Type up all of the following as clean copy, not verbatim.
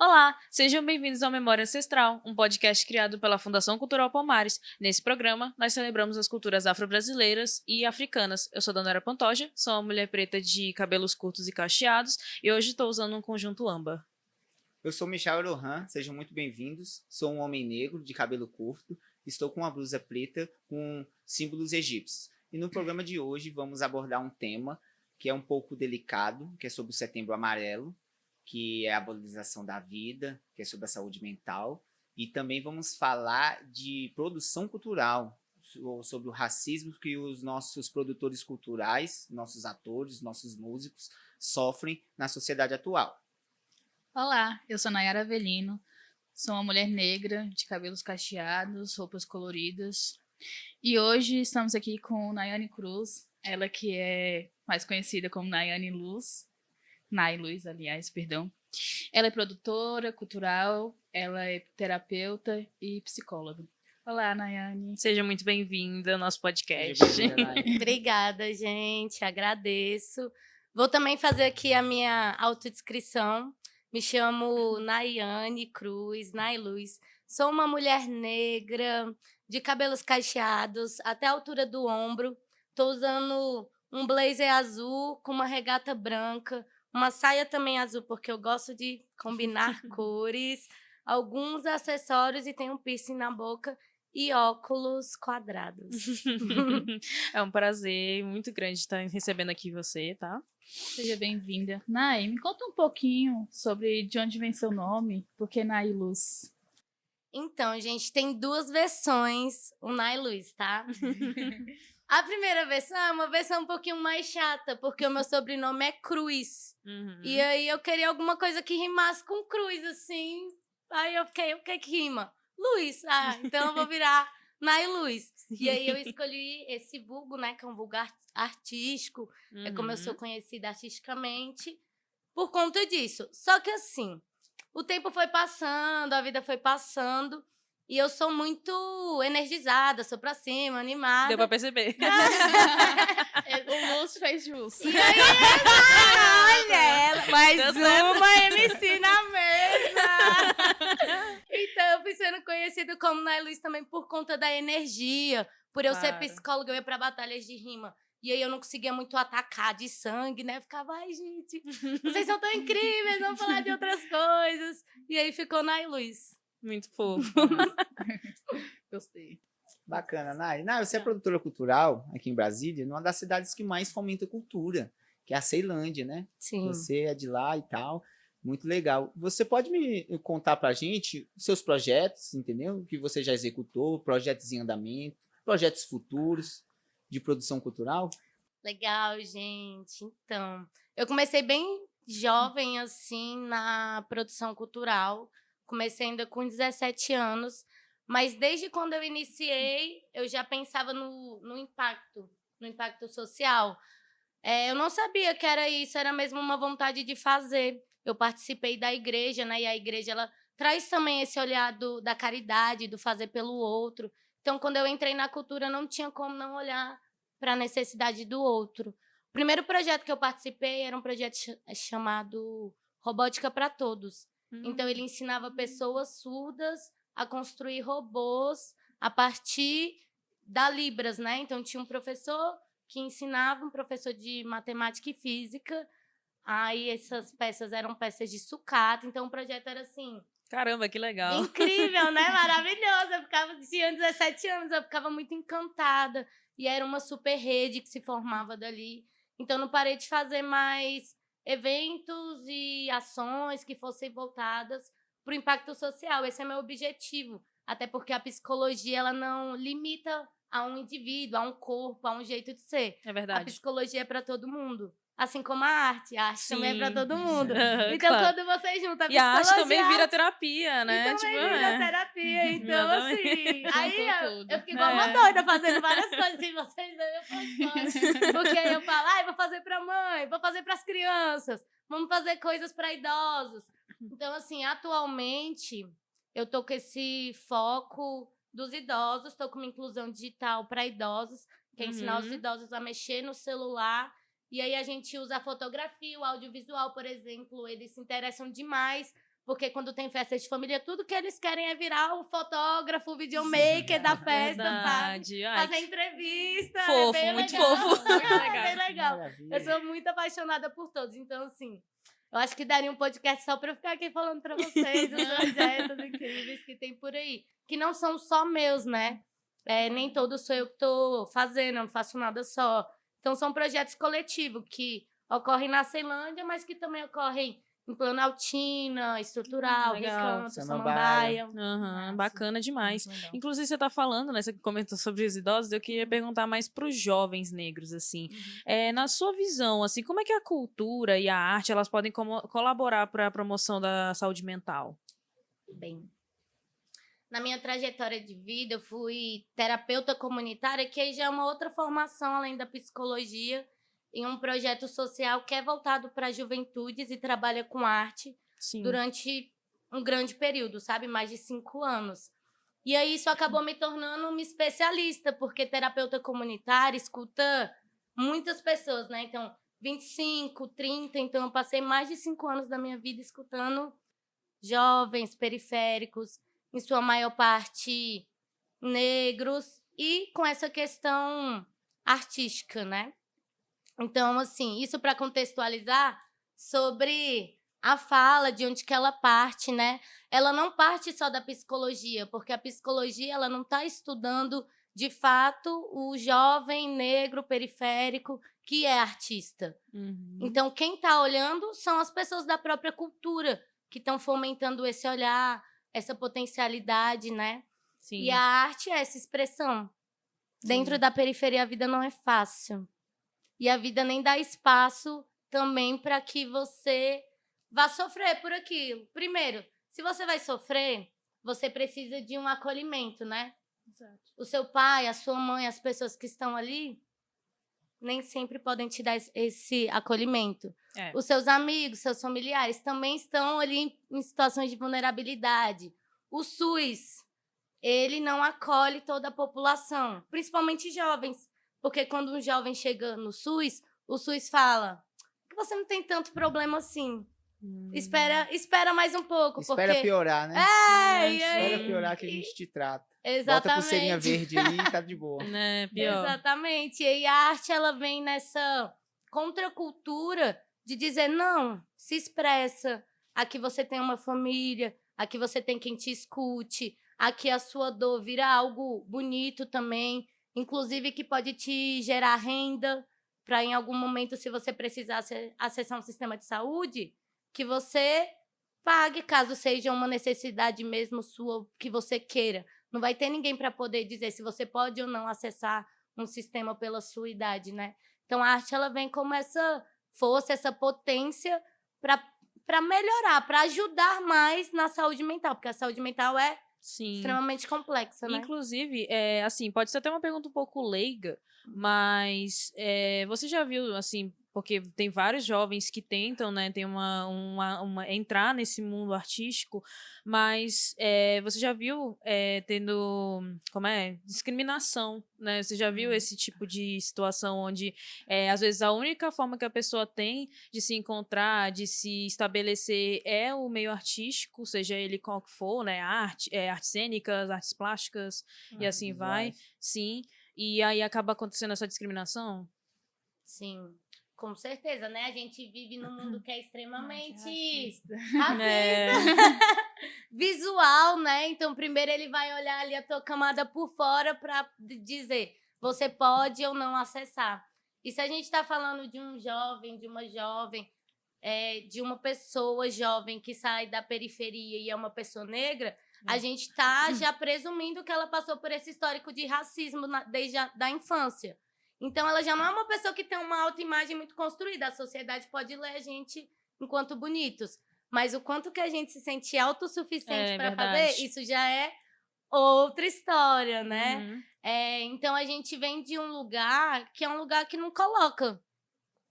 Olá, sejam bem-vindos ao Memória Ancestral, um podcast criado pela Fundação Cultural Palmares. Nesse programa, nós celebramos as culturas afro-brasileiras e africanas. Eu sou Danora Pantoja, sou uma mulher preta de cabelos curtos e cacheados, e hoje estou usando um conjunto âmbar. Eu sou Michel Rohan, sejam muito bem-vindos. Sou um homem negro de cabelo curto, estou com uma blusa preta com símbolos egípcios. E no programa de hoje vamos abordar um tema que é um pouco delicado, que é sobre o Setembro Amarelo, que é a valorização da vida, que é sobre a saúde mental. E também vamos falar de produção cultural, sobre o racismo que os nossos produtores culturais, nossos atores, nossos músicos sofrem na sociedade atual. Olá, eu sou Nayara Avelino, sou uma mulher negra, de cabelos cacheados, roupas coloridas. E hoje estamos aqui com Nayane Cruz, ela que é mais conhecida como Nayane Luz. Nay Luz, aliás, perdão. Ela é produtora cultural, ela é terapeuta e psicóloga. Olá, Nayane. Seja muito bem-vinda ao nosso podcast. Obrigada, gente. Agradeço. Vou também fazer aqui a minha autodescrição. Me chamo Nayane Cruz, Nay Luz. Sou uma mulher negra, de cabelos cacheados, até a altura do ombro. Estou usando um blazer azul com uma regata branca, uma saia também azul, porque eu gosto de combinar cores, alguns acessórios e tenho um piercing na boca e óculos quadrados. É um prazer muito grande estar recebendo aqui você, tá? Seja bem-vinda. Nay, me conta um pouquinho sobre de onde vem seu nome, por que Nay Luz? Então, gente, tem duas versões, o Nay Luz, tá? A primeira versão é uma versão um pouquinho mais chata, porque o meu sobrenome é Cruz. E aí eu queria alguma coisa que rimasse com Cruz, assim. Aí eu fiquei, o que rima? Luz. Ah, então eu vou virar Nay Luz. E aí eu escolhi esse vulgo, né, que é um vulgo artístico. É como eu sou conhecida artisticamente, por conta disso. Só que assim, o tempo foi passando, a vida foi passando, e eu sou muito energizada, sou pra cima, animada. Deu pra perceber. O Luz fez jus. E aí, olha ela, mais uma MC na mesa. Então, eu fui sendo conhecida como Nay Luz também por conta da energia. Por eu ser psicóloga, eu ia pra batalhas de rima. E aí eu não conseguia muito atacar de sangue, né? Eu ficava, ai, gente, vocês são tão incríveis, vamos falar de outras coisas. E aí ficou Nay Luz. Muito fofo. Gostei. Bacana, Nay. Nay, você é produtora cultural aqui em Brasília, numa das cidades que mais fomenta cultura, que é a Ceilândia, né? Sim. Você é de lá e tal. Muito legal. Você pode me contar pra gente os seus projetos, entendeu? Que você já executou, projetos em andamento, projetos futuros de produção cultural? Legal, gente. Então, eu comecei bem jovem, assim, na produção cultural. Comecei ainda com 17 anos. Mas desde quando eu iniciei, eu já pensava no impacto social. Eu não sabia que era isso, era mesmo uma vontade de fazer. Eu participei da igreja, né? E a igreja, ela traz também esse olhar da caridade, do fazer pelo outro. Então, quando eu entrei na cultura, não tinha como não olhar para a necessidade do outro. O primeiro projeto que eu participei era um projeto chamado Robótica para Todos. Então, ele ensinava pessoas surdas a construir robôs a partir da Libras, né? Então, tinha um professor que ensinava, um professor de matemática e física. Aí, essas peças eram peças de sucata. Então, o projeto era assim... Caramba, que legal. Incrível, né? Maravilhoso. Tinha 17 anos, eu ficava muito encantada. E era uma super rede que se formava dali. Então, não parei de fazer mais eventos e ações que fossem voltadas para o impacto social. Esse é meu objetivo. Até porque a psicologia, ela não limita a um indivíduo, a um corpo, a um jeito de ser. É verdade. A psicologia é para todo mundo. Assim como a arte Sim. também é para todo mundo. Então, Claro. quando você junta a psicologia... E a arte também vira terapia, né? E também vira terapia. Então, assim... Aí eu fiquei igual uma doida fazendo várias coisas. Se vocês verem, eu faço. Porque aí eu falo, vou fazer pra mãe, vou fazer pras crianças, vamos fazer coisas pra idosos. Então, assim, atualmente, eu tô com esse foco dos idosos, tô com uma inclusão digital para idosos, que é ensinar os idosos a mexer no celular. E aí a gente usa a fotografia, o audiovisual, por exemplo, eles se interessam demais Porque quando tem festa de família, tudo que eles querem é virar o fotógrafo, o videomaker da festa, Verdade. sabe? Ai, Fazer entrevista. fofo, é bem muito legal. fofo. Muito É legal. bem legal. Maravilha. Eu sou muito apaixonada por todos. Então, assim, eu acho que daria um podcast só pra eu ficar aqui falando pra vocês os projetos incríveis que tem por aí. Que não são só meus, né? Nem todos sou eu que tô fazendo, eu não faço nada só. Então, são projetos coletivos que ocorrem na Ceilândia, mas que também ocorrem em Planaltina, Estrutural, Legal. Recanto, Samambaia. Samambaia. Aham, bacana demais. Muito legal. Inclusive, você tá falando, né? Você comentou sobre os idosos, eu queria perguntar mais para os jovens negros, assim. Na sua visão, assim, como é que a cultura e a arte, elas podem colaborar para a promoção da saúde mental? Bem, na minha trajetória de vida, eu fui terapeuta comunitária, que aí já é uma outra formação, além da psicologia, em um projeto social que é voltado para juventudes e trabalha com arte Sim. durante um grande período, sabe? Mais de 5 anos. E aí isso acabou me tornando uma especialista, porque terapeuta comunitária escuta muitas pessoas, né? Então, 25, 30, então eu passei mais de 5 anos da minha vida escutando jovens, periféricos, em sua maior parte negros, e com essa questão artística, né? Então, assim, isso para contextualizar sobre a fala, de onde que ela parte, né? Ela não parte só da psicologia, porque a psicologia ela não está estudando, de fato, o jovem negro periférico que é artista. Uhum. Então, quem está olhando são as pessoas da própria cultura, que estão fomentando esse olhar, essa potencialidade, né? Sim. E a arte é essa expressão. Dentro da periferia, a vida não é fácil. E a vida nem dá espaço também para que você vá sofrer por aquilo. Primeiro, se você vai sofrer, você precisa de um acolhimento, né? Exato. O seu pai, a sua mãe, as pessoas que estão ali, nem sempre podem te dar esse acolhimento. É. Os seus amigos, seus familiares também estão ali em situações de vulnerabilidade. O SUS, ele não acolhe toda a população, principalmente jovens. Porque quando um jovem chega no SUS, o SUS fala que você não tem tanto problema assim. Espera mais um pouco. Espera porque... piorar, né? E aí? Espera piorar que a gente te trata. Bota a Exatamente. pulseirinha verde aí e tá de boa. Né, pior. Exatamente. E aí a arte, ela vem nessa contracultura de dizer, não, se expressa. Aqui você tem uma família, aqui você tem quem te escute, aqui a sua dor vira algo bonito também, inclusive que pode te gerar renda para em algum momento, se você precisar acessar um sistema de saúde, que você pague, caso seja uma necessidade mesmo sua que você queira. Não vai ter ninguém para poder dizer se você pode ou não acessar um sistema pela sua idade, né? Então, a arte ela vem como essa força, essa potência para melhorar, para ajudar mais na saúde mental, porque a saúde mental é Sim. extremamente complexa, né? Inclusive, assim, pode ser até uma pergunta um pouco leiga, mas você já viu, assim, porque tem vários jovens que tentam, né, tem entrar nesse mundo artístico, mas você já viu tendo, discriminação, né? Você já viu esse tipo de situação onde, às vezes, a única forma que a pessoa tem de se encontrar, de se estabelecer é o meio artístico, seja ele qual que for, né? Artes cênicas, artes plásticas e assim vai, sim. E aí acaba acontecendo essa discriminação? Sim. Com certeza, né? A gente vive num mundo que é extremamente Racista. Visual, né? Então, primeiro ele vai olhar ali a tua camada por fora para dizer você pode ou não acessar. E se a gente está falando de um jovem, de uma jovem, de uma pessoa jovem que sai da periferia e é uma pessoa negra, a gente está já presumindo que ela passou por esse histórico de racismo desde a infância. Então, ela já não é uma pessoa que tem uma autoimagem muito construída. A sociedade ppode ler a gente enquanto bonitos. Mas o quanto que a gente se sente autossuficiente para fazer, isso já é outra história, né? Uhum. Então, a gente vem de um lugar que é um lugar que não coloca,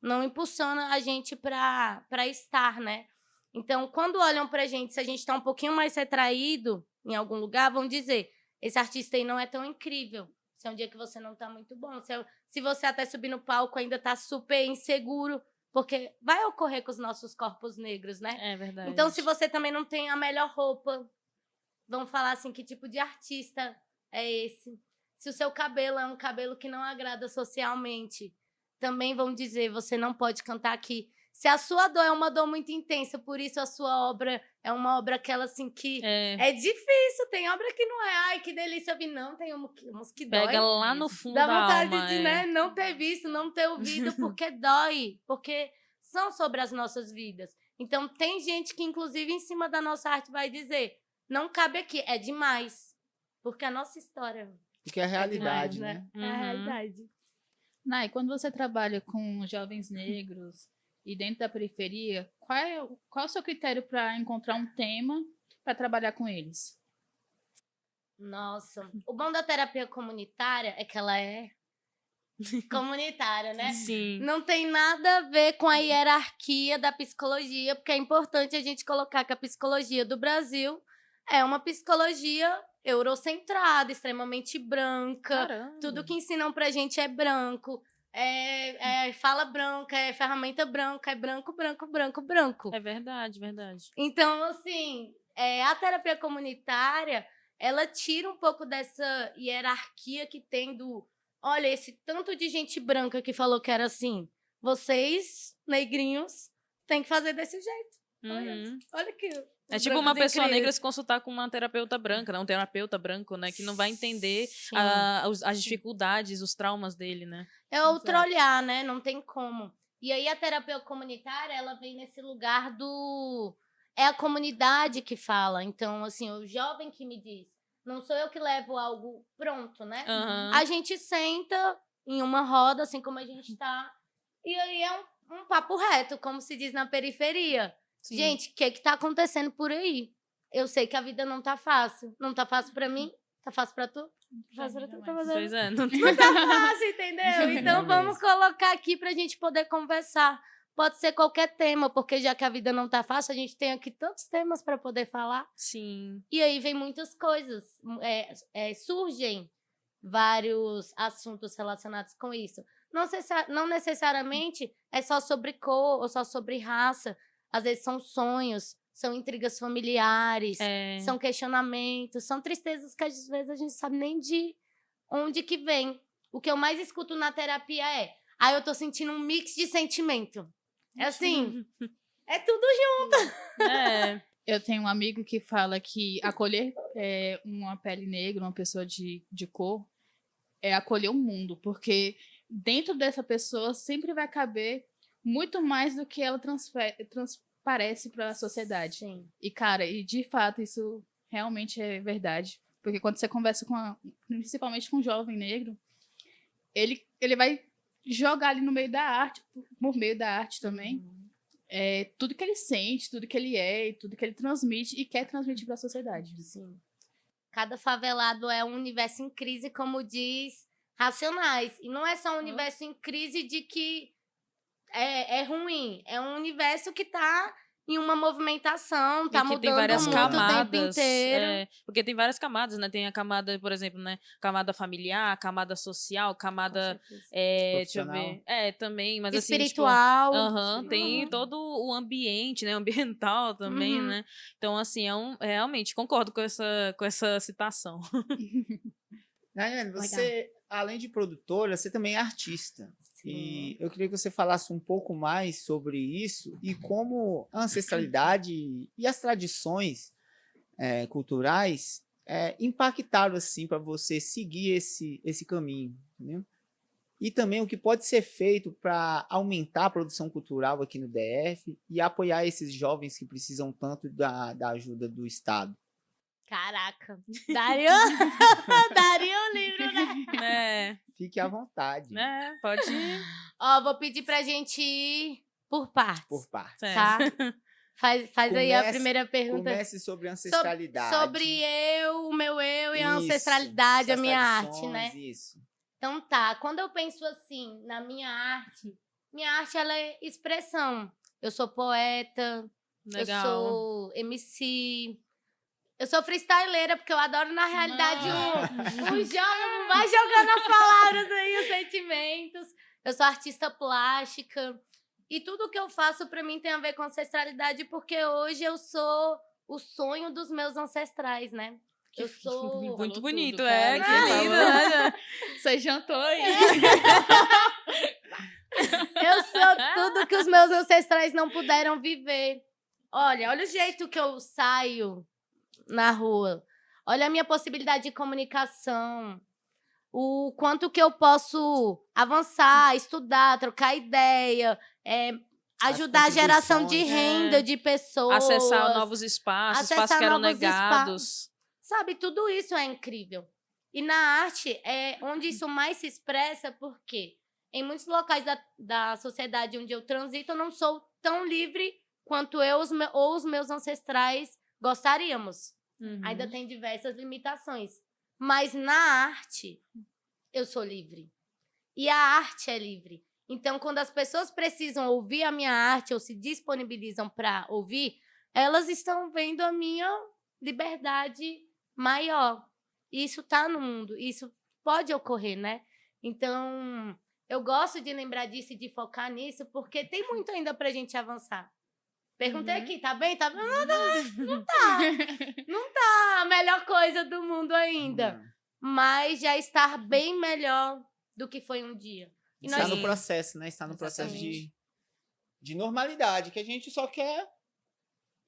não impulsiona a gente para estar, né? Então, quando olham pra gente, se a gente tá um pouquinho mais retraído em algum lugar, vão dizer, esse artista aí não é tão incrível. Se é um dia que você não tá muito bom. Se você até subir no palco ainda tá super inseguro, porque vai ocorrer com os nossos corpos negros, né? É verdade. Então, se você também não tem a melhor roupa, vão falar assim, que tipo de artista é esse? Se o seu cabelo é um cabelo que não agrada socialmente, também vão dizer, você não pode cantar aqui. Se a sua dor é uma dor muito intensa, por isso a sua obra é uma obra aquela assim que é difícil. Tem obra que não é, ai, que delícia ouvir. Não, tem uns que dói. Pega lá no fundo Dá da vontade alma. de né, não ter visto, não ter ouvido, porque dói. Porque são sobre as nossas vidas. Então, tem gente que, inclusive, em cima da nossa arte vai dizer, não cabe aqui, é demais. Porque a nossa história Porque é a realidade, demais, né? É a realidade. Nai, quando você trabalha com jovens negros e dentro da periferia, qual é o seu critério para encontrar um tema para trabalhar com eles? Nossa, o bom da terapia comunitária é que ela é comunitária, né? Sim. Não tem nada a ver com a hierarquia da psicologia, porque é importante a gente colocar que a psicologia do Brasil é uma psicologia eurocentrada, extremamente branca. Caramba. Tudo que ensinam pra gente é branco. É fala branca, é ferramenta branca, é branco, branco, branco, branco. É verdade, verdade. Então, assim, a terapia comunitária, ela tira um pouco dessa hierarquia que tem do... Olha, esse tanto de gente branca que falou que era assim. Vocês, negrinhos, têm que fazer desse jeito. Olha aqui. É tipo uma pessoa negra se consultar com uma terapeuta branca, né? Um terapeuta branco, né? Que não vai entender as dificuldades, os traumas dele, né? É outro olhar, né? Não tem como. E aí a terapia comunitária, ela vem nesse lugar do... É a comunidade que fala. Então, assim, o jovem que me diz, não sou eu que levo algo pronto, né? A gente senta em uma roda, assim como a gente tá, e aí é um papo reto, como se diz na periferia. Sim. Gente, o que tá acontecendo por aí? Eu sei que a vida não tá fácil. Não tá fácil pra mim? Tá fácil pra tu? Tá fácil pra tu? Tá fácil. Pois é. Não tá fácil, entendeu? Então vamos colocar aqui pra gente poder conversar. Pode ser qualquer tema, porque já que a vida não tá fácil, a gente tem aqui tantos temas pra poder falar. Sim. E aí vem muitas coisas. Surgem vários assuntos relacionados com isso. Não necessariamente é só sobre cor ou só sobre raça. Às vezes são sonhos, são intrigas familiares, são questionamentos, são tristezas que às vezes a gente sabe nem de onde que vem. O que eu mais escuto na terapia é: eu tô sentindo um mix de sentimento. É assim, é tudo junto. Eu tenho um amigo que fala que acolher uma pele negra, uma pessoa de cor, é acolher o mundo, porque dentro dessa pessoa sempre vai caber muito mais do que ela transparece para a sociedade. Sim. E, cara, de fato, isso realmente é verdade. Porque quando você conversa principalmente com um jovem negro, ele vai jogar ali no meio da arte, por meio da arte também, tudo que ele sente, tudo que ele é, tudo que ele transmite e quer transmitir para a sociedade. Sim. Cada favelado é um universo em crise, como diz Racionais. E não é só um universo em crise de que é ruim. É um universo que tá em uma movimentação, tá mudando tem várias muito camadas, o tempo inteiro. Porque tem várias camadas, né? Tem a camada, por exemplo, né? Camada familiar, camada social, camada... deixa eu ver. Também, mas espiritual. assim, tipo, tem todo o ambiente, né? Ambiental também, né? Então, assim, realmente, concordo com essa citação. Nayane, você, além de produtora, você também é artista. Sim. E eu queria que você falasse um pouco mais sobre isso e como a ancestralidade e as tradições culturais impactaram assim para você seguir esse caminho, entendeu? E também o que pode ser feito para aumentar a produção cultural aqui no DF e apoiar esses jovens que precisam tanto da ajuda do Estado. Caraca, daria um livro, né? Fique à vontade. Pode ir. Vou pedir pra gente ir por partes. Por partes. Tá? Faz aí a primeira pergunta. Comece sobre ancestralidade. Sobre o meu eu e a ancestralidade, a minha arte, né? Isso. Então tá, quando eu penso assim, na minha arte ela é expressão. Eu sou poeta, Legal. eu sou MC... Eu sou freestyleira, porque eu adoro, na realidade, o jogo. Vai jogando as palavras aí, os sentimentos. Eu sou artista plástica. E tudo que eu faço para mim tem a ver com ancestralidade, porque hoje eu sou o sonho dos meus ancestrais, né? Eu sou... Muito Falou bonito, tudo, é. cara. Que lindo, né? Você jantou aí? Eu sou tudo que os meus ancestrais não puderam viver. Olha o jeito que eu saio na rua. Olha a minha possibilidade de comunicação. O quanto que eu posso avançar, estudar, trocar ideia, ajudar a geração de contribuições. renda de pessoas. Acessar novos espaços, espaços que eram negados. Sabe, tudo isso é incrível. E na arte é onde isso mais se expressa, porque em muitos locais da sociedade onde eu transito, eu não sou tão livre quanto eu ou os meus ancestrais gostaríamos. Uhum. Ainda tem diversas limitações. Mas na arte, eu sou livre. E a arte é livre. Então, quando as pessoas precisam ouvir a minha arte ou se disponibilizam para ouvir, elas estão vendo a minha liberdade maior. Isso está no mundo. Isso pode ocorrer, né? Então, eu gosto de lembrar disso e de focar nisso, porque tem muito ainda para a gente avançar. Perguntei aqui, tá bem? Tá bem? Não tá. Não tá a melhor coisa do mundo ainda. Mas já está bem melhor do que foi um dia. E Está no processo, né? Está no processo de normalidade, que a gente só quer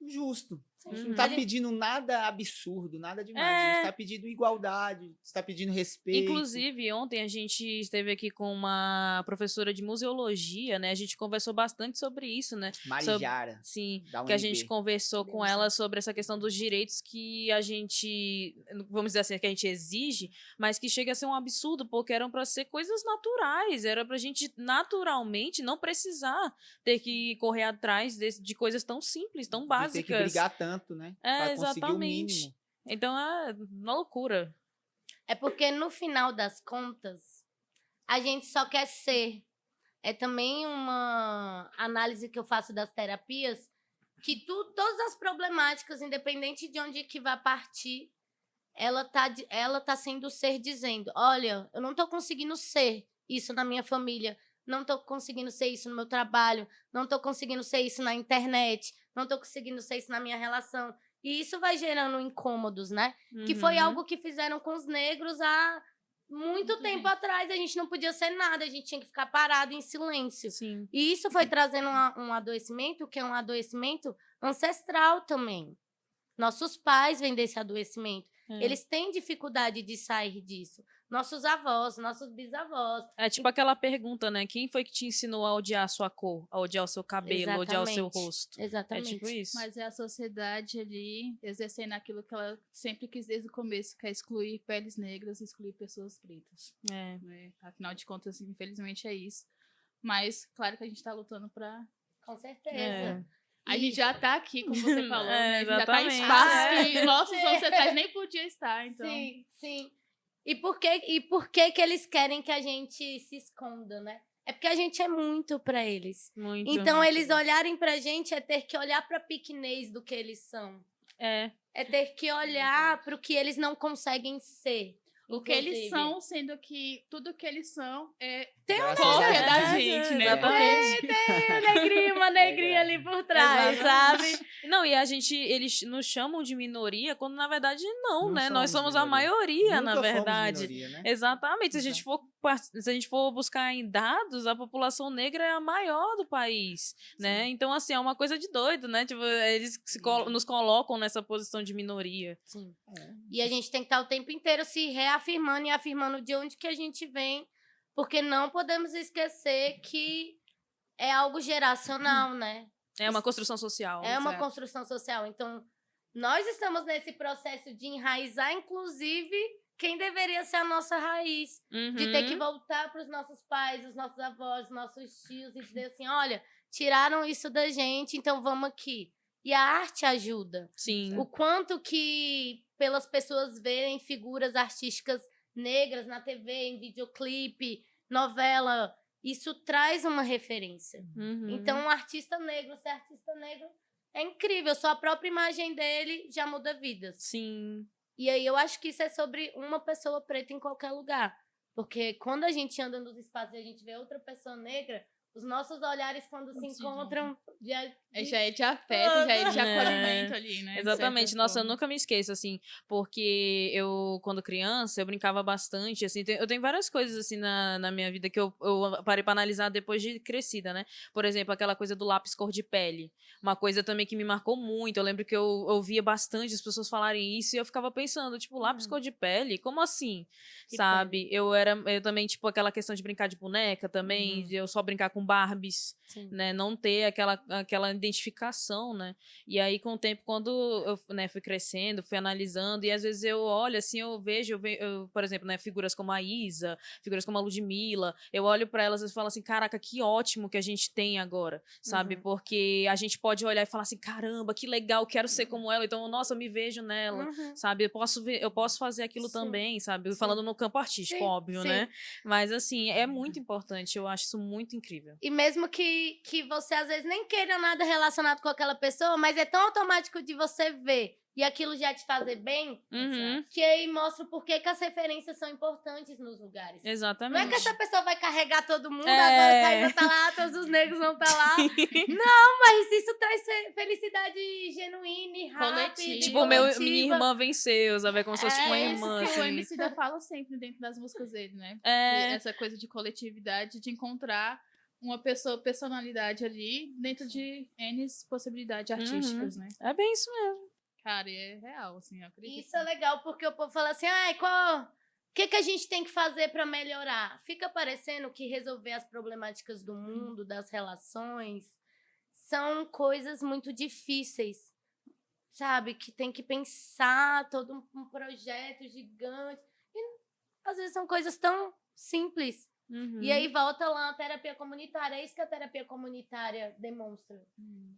justo. A gente não está pedindo nada absurdo, nada demais. A gente está pedindo igualdade, está pedindo respeito. Inclusive, ontem a gente esteve aqui com uma professora de museologia, né? A gente conversou bastante sobre isso, né? Marijara. Sim, da que a UNB. gente conversou com ela sobre essa questão dos direitos que a gente, vamos dizer assim, que a gente exige, mas que chega a ser um absurdo, porque eram para ser coisas naturais, era pra gente naturalmente não precisar ter que correr atrás de coisas tão simples, tão básicas. De ter que brigar tanto, né? Pra conseguir o mínimo. Então é uma loucura. É porque no final das contas, a gente só quer ser. É também uma análise que eu faço das terapias, que todas as problemáticas, independente de onde que vai partir, ela tá sendo ser dizendo, olha, eu não tô conseguindo ser isso na minha família, não tô conseguindo ser isso no meu trabalho, não tô conseguindo ser isso na internet, não tô conseguindo ser isso na minha relação. E isso vai gerando incômodos, né? Que foi algo que fizeram com os negros há muito tempo atrás. A gente não podia ser nada, a gente tinha que ficar parado em silêncio. Sim. E isso foi trazendo um adoecimento, que é um adoecimento ancestral também. Nossos pais vêm desse adoecimento. Eles têm dificuldade de sair disso. Nossos avós, nossos bisavós. É tipo aquela pergunta, né? Quem foi que te ensinou a odiar a sua cor, a odiar o seu cabelo, a odiar o seu rosto? Exatamente. É tipo isso. Mas é a sociedade ali exercendo aquilo que ela sempre quis desde o começo, que é excluir peles negras, excluir pessoas pretas. Né? Afinal de contas, infelizmente é isso. Mas, claro que a gente tá lutando pra... Com certeza. A gente já tá aqui, como você falou, né? A gente já tá em exatamente. espaços que nossos ancestrais nem podiam estar, então... Sim, sim. E por que que eles querem que a gente se esconda, né? É porque a gente é muito pra eles. Muito. Então, eles olharem pra gente é ter que olhar pra pequenez do que eles são. É ter que olhar pro que eles não conseguem ser. O que eles são, sendo que tudo que eles são é tem uma cópia da gente, né? Exatamente. Tem uma negrinha ali por trás, sabe? Não, e eles nos chamam de minoria, quando na verdade não, Não né? Nós somos somos a minoria. maioria, Nunca na fomos verdade. minoria, né? Exatamente. Se a gente for buscar em dados, a população negra é a maior do país, né? Então, assim, é uma coisa de doido, né? Tipo, eles nos colocam nessa posição de minoria. Sim. E a gente tem que estar o tempo inteiro se reafirmando e afirmando de onde que a gente vem, porque não podemos esquecer que é algo geracional, né? É uma construção social. É uma construção social. Então, nós estamos nesse processo de enraizar, inclusive, quem deveria ser a nossa raiz. De ter que voltar para os nossos pais, os nossos avós, os nossos tios e dizer assim, olha, tiraram isso da gente, então vamos aqui. E a arte ajuda. Sim. O quanto que, pelas pessoas verem figuras artísticas negras na TV, em videoclipe, novela, isso traz uma referência. Então, um artista negro, ser artista negro, é incrível. Só a própria imagem dele já muda vidas. Sim. E aí eu acho que isso é sobre uma pessoa preta em qualquer lugar. Porque quando a gente anda nos espaços e a gente vê outra pessoa negra, os nossos olhares quando se encontram Já é de afeto, já é de acolhimento ali, né? de Exatamente. certa Nossa, eu forma. nunca me esqueço, assim, porque eu, quando criança, eu brincava bastante, assim, eu tenho várias coisas, assim, na minha vida que eu parei pra analisar depois de crescida, né? Por exemplo, aquela coisa do lápis cor de pele. Uma coisa também que me marcou muito. Eu lembro que eu ouvia bastante as pessoas falarem isso e eu ficava pensando, tipo, lápis cor de pele? Como assim? Que Sabe? Eu também, tipo, aquela questão de brincar de boneca também, de eu só brincar com Barbies, Sim. né? Não ter aquela identificação, né? E aí, com o tempo, quando eu, né, fui crescendo, fui analisando, e às vezes eu olho, assim, por exemplo, né, figuras como a Isa, figuras como a Ludmilla, eu olho pra elas e falo assim, caraca, que ótimo que a gente tem agora, sabe? Porque a gente pode olhar e falar assim, caramba, que legal, quero ser como ela, então, nossa, eu me vejo nela, sabe? Eu posso fazer aquilo Sim. também, sabe? Sim. Falando no campo artístico, Sim, óbvio, sim. né? Mas, assim, é muito importante, eu acho isso muito incrível. E mesmo que você às vezes nem queira nada relacionado com aquela pessoa, mas é tão automático de você ver e aquilo já te fazer bem, Uhum, que aí mostra o porquê que as referências são importantes nos lugares. Não é exatamente. que essa pessoa vai carregar todo mundo, É. agora o Caísa tá lá, todos os negros vão estar lá. Não, mas isso traz felicidade genuína e rápida. Coletiva. Tipo, minha irmã venceu, sabe? Como se fosse tipo uma É irmã, isso que o assim. Emicida fala sempre dentro das músicas dele, né? É. Essa coisa de coletividade, de encontrar uma personalidade ali dentro de N possibilidades artísticas, né? É bem isso mesmo. Cara, é real, assim, eu acredito. Isso é legal, porque o povo fala assim, o que a gente tem que fazer para melhorar? Fica parecendo que resolver as problemáticas do mundo, das relações, são coisas muito difíceis, sabe? Que tem que pensar todo um projeto gigante. E às vezes são coisas tão simples. E aí volta lá a terapia comunitária. É isso que a terapia comunitária demonstra.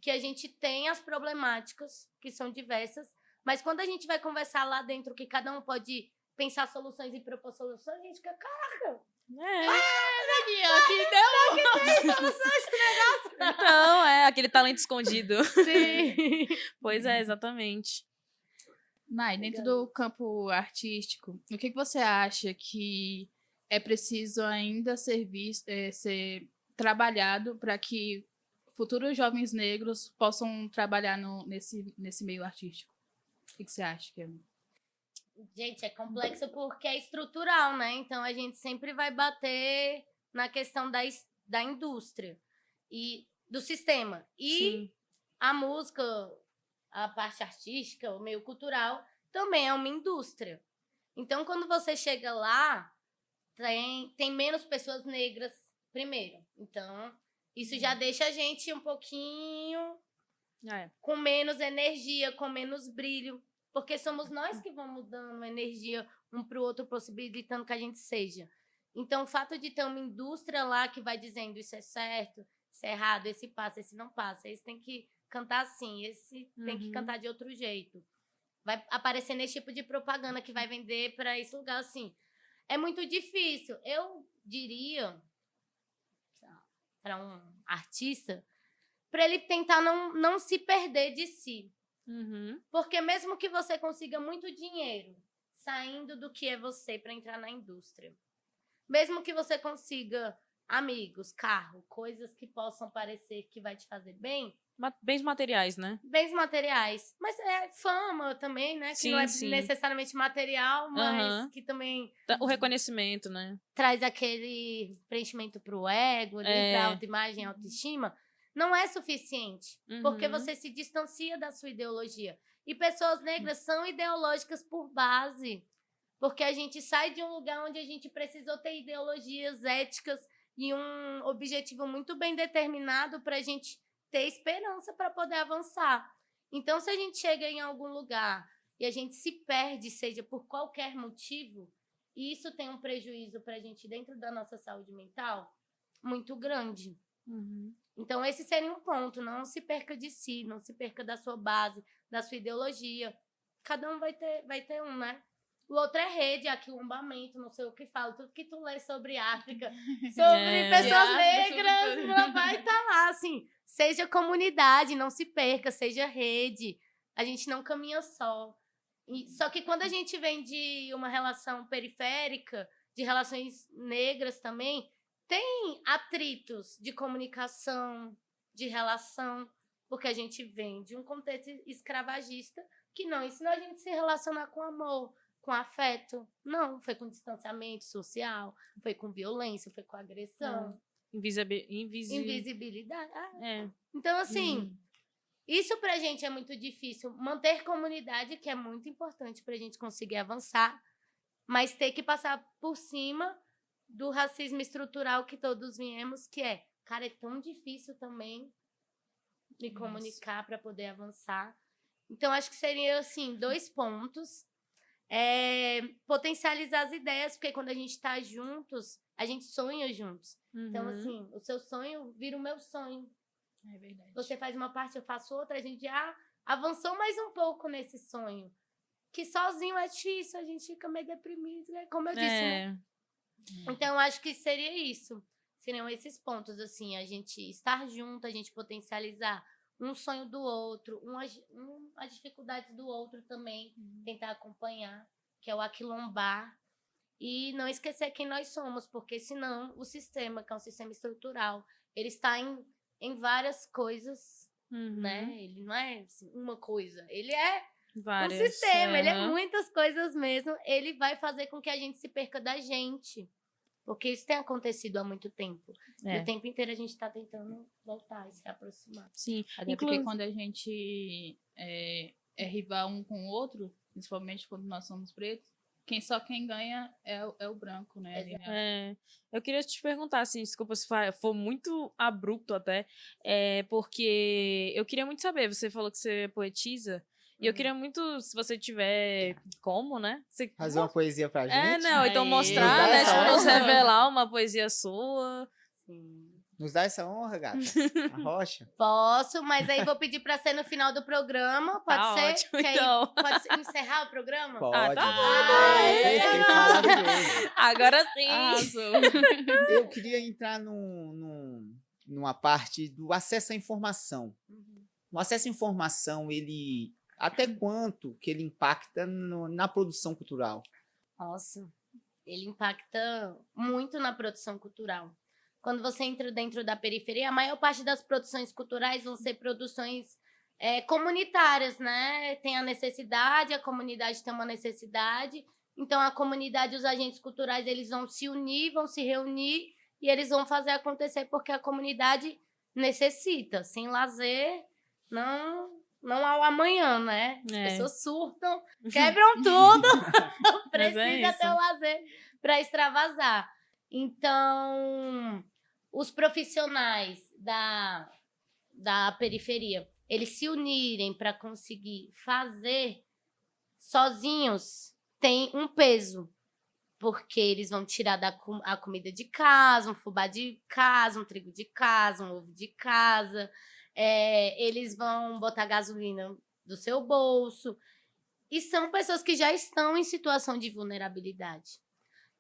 Que a gente tem as problemáticas, que são diversas, mas quando a gente vai conversar lá dentro, que cada um pode pensar soluções e propor soluções, a gente fica, caraca, Aqui tem soluções pro negócio. Então, aquele talento escondido. Sim. Pois é, exatamente. Nai, dentro do campo artístico, o que você acha que é preciso ainda ser visto, ser trabalhado para que futuros jovens negros possam trabalhar nesse meio artístico? O que você acha, Kevin? Gente, é complexo porque é estrutural, né? Então a gente sempre vai bater na questão da indústria e do sistema. E Sim. a música, a parte artística, o meio cultural, também é uma indústria. Então, quando você chega lá, tem menos pessoas negras primeiro. Então, isso já deixa a gente um pouquinho com menos energia, com menos brilho. Porque somos nós que vamos dando energia um pro outro, possibilitando que a gente seja. Então, o fato de ter uma indústria lá que vai dizendo isso é certo, isso é errado, esse passa, esse não passa, esse tem que cantar assim, esse tem que cantar de outro jeito. Vai aparecer nesse tipo de propaganda que vai vender para esse lugar assim. É muito difícil. Eu diria para um artista, para ele tentar não se perder de si. Porque mesmo que você consiga muito dinheiro saindo do que é você para entrar na indústria, mesmo que você consiga amigos, carro, coisas que possam parecer que vai te fazer bem, Bens materiais, né? bens materiais, mas é fama também, né? Que Sim, não é sim. necessariamente material, mas que também O reconhecimento, né? traz aquele preenchimento pro ego, ali, pra autoimagem, autoestima, não é suficiente, porque você se distancia da sua ideologia. E pessoas negras são ideológicas por base, porque a gente sai de um lugar onde a gente precisou ter ideologias éticas e um objetivo muito bem determinado para a gente ter esperança para poder avançar. Então, se a gente chega em algum lugar e a gente se perde, seja por qualquer motivo, e isso tem um prejuízo para a gente dentro da nossa saúde mental muito grande. Então, esse seria um ponto. Não se perca de si, não se perca da sua base, da sua ideologia. Cada um vai ter um, né? O outro é rede, aquilombamento, não sei o que fala. Tudo que tu lê sobre África, sobre pessoas negras, não vai estar lá, assim. Seja comunidade, não se perca, seja rede. A gente não caminha só. Só que quando a gente vem de uma relação periférica, de relações negras também, tem atritos de comunicação, de relação, porque a gente vem de um contexto escravagista que não ensinou a gente a se relacionar com amor, com afeto. Não, foi com distanciamento social, foi com violência, foi com agressão. Invisibilidade. Então, assim, isso pra gente é muito difícil. Manter comunidade, que é muito importante pra gente conseguir avançar, mas ter que passar por cima do racismo estrutural que todos viemos, que é, cara, é tão difícil também me comunicar para poder avançar. Então, acho que seriam, assim, 2 pontos. Potencializar as ideias, porque quando a gente está juntos, a gente sonha juntos. Então, assim, o seu sonho vira o meu sonho. É verdade. Você faz uma parte, eu faço outra, a gente já avançou mais um pouco nesse sonho. Que sozinho é difícil, a gente fica meio deprimido, né? Como eu disse, né? Então, eu acho que seria isso. Seriam esses pontos, assim, a gente estar junto, a gente potencializar um sonho do outro, as dificuldades do outro também, tentar acompanhar, que é o aquilombar. E não esquecer quem nós somos, porque senão o sistema, que é um sistema estrutural, ele está em várias coisas, né? Ele não é assim, uma coisa, ele é um sistema, ele é muitas coisas mesmo. Ele vai fazer com que a gente se perca da gente. Porque isso tem acontecido há muito tempo. E o tempo inteiro a gente está tentando voltar e se aproximar. Sim. Até porque quando a gente é rival um com o outro, principalmente quando nós somos pretos, quem ganha é o branco, né? Eu queria te perguntar, assim, desculpa se for muito abrupto até, porque eu queria muito saber, você falou que você poetiza, e eu queria muito, se você tiver como, né? Fazer uma poesia pra gente? Então Nos mostrar, dá né? essa Tipo, nos honra? revelar uma poesia sua. Sim. Nos dá essa honra, gata? A rocha? Posso, mas aí vou pedir para ser no final do programa. Pode Tá ser? ótimo, Que aí então. pode encerrar o programa? Pode. tá Perfeito, maravilhoso. Agora sim. Arrasou. Eu queria entrar numa parte do acesso à informação. O acesso à informação, ele até quanto que ele impacta na produção cultural? Nossa, ele impacta muito na produção cultural. Quando você entra dentro da periferia, a maior parte das produções culturais vão ser produções comunitárias, né? Tem a necessidade, a comunidade tem uma necessidade. Então, a comunidade e os agentes culturais, eles vão se unir, vão se reunir e eles vão fazer acontecer porque a comunidade necessita. Sem lazer, não há o amanhã, né? As pessoas surtam, quebram tudo, precisa ter o lazer para extravasar. Então, os profissionais da periferia, eles se unirem para conseguir fazer sozinhos tem um peso, porque eles vão tirar a comida de casa, um fubá de casa, um trigo de casa, um ovo de casa, eles vão botar gasolina do seu bolso, e são pessoas que já estão em situação de vulnerabilidade.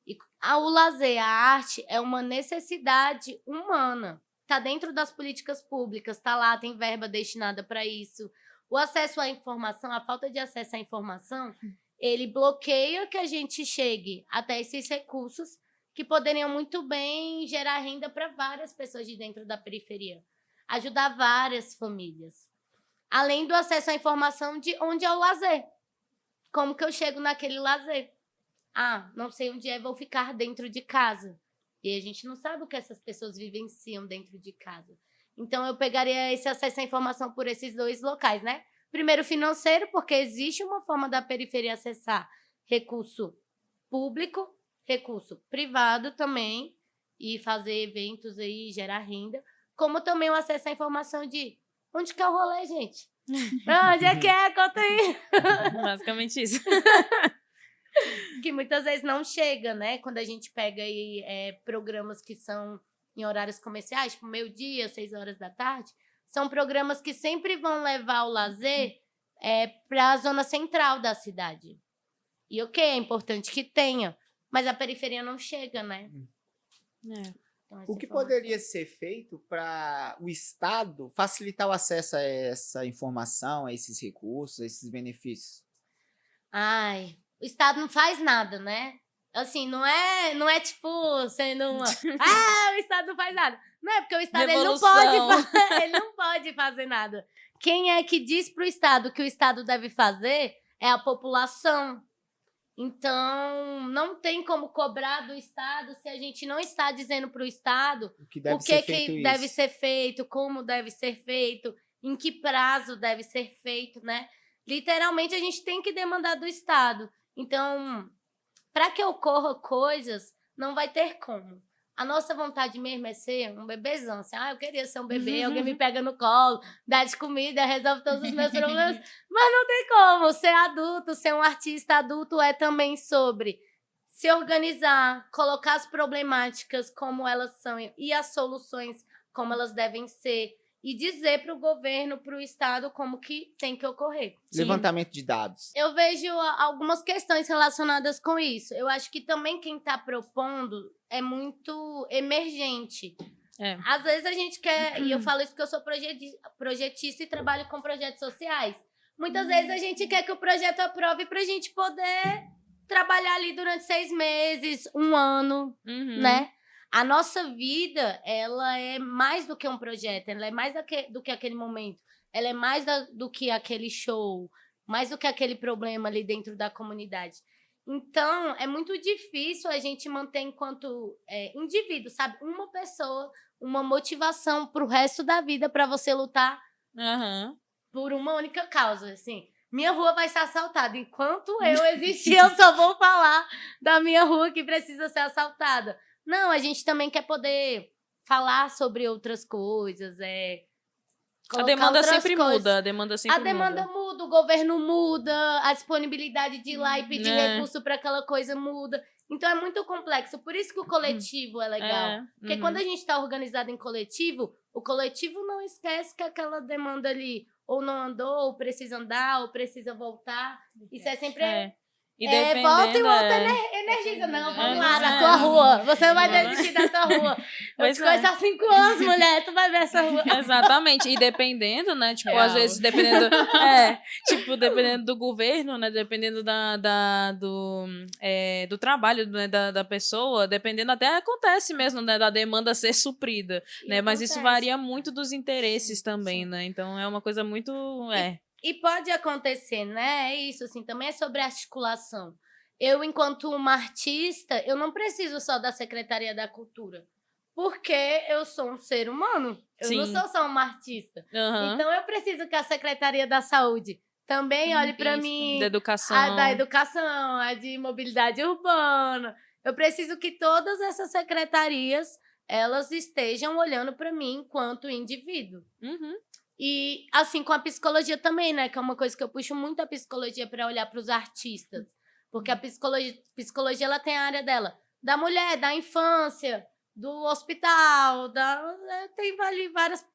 E o lazer, a arte, é uma necessidade humana. Está dentro das políticas públicas, está lá, tem verba destinada para isso. O acesso à informação, a falta de acesso à informação, ele bloqueia que a gente chegue até esses recursos que poderiam muito bem gerar renda para várias pessoas de dentro da periferia. Ajudar várias famílias. Além do acesso à informação de onde é o lazer. Como que eu chego naquele lazer? Não sei onde vou ficar dentro de casa. E a gente não sabe o que essas pessoas vivenciam dentro de casa. Então, eu pegaria esse acesso à informação por esses 2 locais, né? Primeiro, financeiro, porque existe uma forma da periferia acessar recurso público, recurso privado também, e fazer eventos aí, gerar renda. Como também o acesso à informação de onde que é o rolê, gente? Onde é que é? Conta aí. Basicamente isso. Que muitas vezes não chega, né? Quando a gente pega aí programas que são em horários comerciais, tipo meio-dia, 6 horas da tarde, são programas que sempre vão levar o lazer para a zona central da cidade. E é importante que tenha, mas a periferia não chega, né? Então, o que poderia ser feito para o Estado facilitar o acesso a essa informação, a esses recursos, a esses benefícios? O Estado não faz nada, né? Assim, não é tipo sendo uma... Ah, o Estado não faz nada. Não é porque o Estado ele não pode fazer nada. Quem é que diz pro Estado que o Estado deve fazer é a população. Então, não tem como cobrar do Estado se a gente não está dizendo pro Estado O que deve o ser que feito deve isso. ser feito, como deve ser feito, em que prazo deve ser feito, né? Literalmente, a gente tem que demandar do Estado. Então, para que ocorra coisas, não vai ter como. A nossa vontade mesmo é ser um bebezão. Assim, eu queria ser um bebê, alguém me pega no colo, dá de comida, resolve todos os meus problemas. Mas não tem como. Ser adulto, ser um artista adulto é também sobre se organizar, colocar as problemáticas como elas são e as soluções como elas devem ser. E dizer para o governo, para o Estado, como que tem que ocorrer. Levantamento de dados. Eu vejo algumas questões relacionadas com isso. Eu acho que também quem está propondo é muito emergente. Às vezes a gente quer, e eu falo isso porque eu sou projetista e trabalho com projetos sociais. Muitas vezes a gente quer que o projeto aprove para a gente poder trabalhar ali durante 6 meses, 1 ano, né? A nossa vida, ela é mais do que um projeto, ela é mais do que aquele momento, ela é mais do que aquele show, mais do que aquele problema ali dentro da comunidade. Então, é muito difícil a gente manter enquanto indivíduo, sabe? Uma pessoa, uma motivação pro resto da vida para você lutar por uma única causa, assim. Minha rua vai ser assaltada. Enquanto eu existir, eu só vou falar da minha rua que precisa ser assaltada. Não, a gente também quer poder falar sobre outras coisas, A demanda sempre muda. A demanda muda, o governo muda, a disponibilidade de ir lá e pedir recurso para aquela coisa muda. Então é muito complexo. Por isso que o coletivo é legal. Porque quando a gente está organizado em coletivo, o coletivo não esquece que aquela demanda ali ou não andou, ou precisa andar, ou precisa voltar. Isso é sempre... E dependendo, volta e volta, energiza. Não, vamos lá, na tua rua. Você não vai desistir da tua rua. Eu te conheço há 5 anos, mulher. Tu vai ver essa rua. Exatamente. E dependendo, né? Tipo, às vezes, dependendo... dependendo do governo, né? Dependendo do trabalho, né, da pessoa, dependendo, até acontece mesmo, né? Da demanda ser suprida, né? Mas isso varia muito dos interesses também, né? Então, é uma coisa muito... E pode acontecer, né? É isso, assim, também é sobre articulação. Eu, enquanto uma artista, eu não preciso só da Secretaria da Cultura, porque eu sou um ser humano. Eu não sou só uma artista. Então, eu preciso que a Secretaria da Saúde também olhe para mim. Da educação. A da educação, a de mobilidade urbana. Eu preciso que todas essas secretarias, elas estejam olhando para mim enquanto indivíduo. E assim, com a psicologia também, né? Que é uma coisa que eu puxo muito a psicologia para olhar para os artistas. Porque a psicologia, ela tem a área dela. Da mulher, da infância, do hospital, tem ali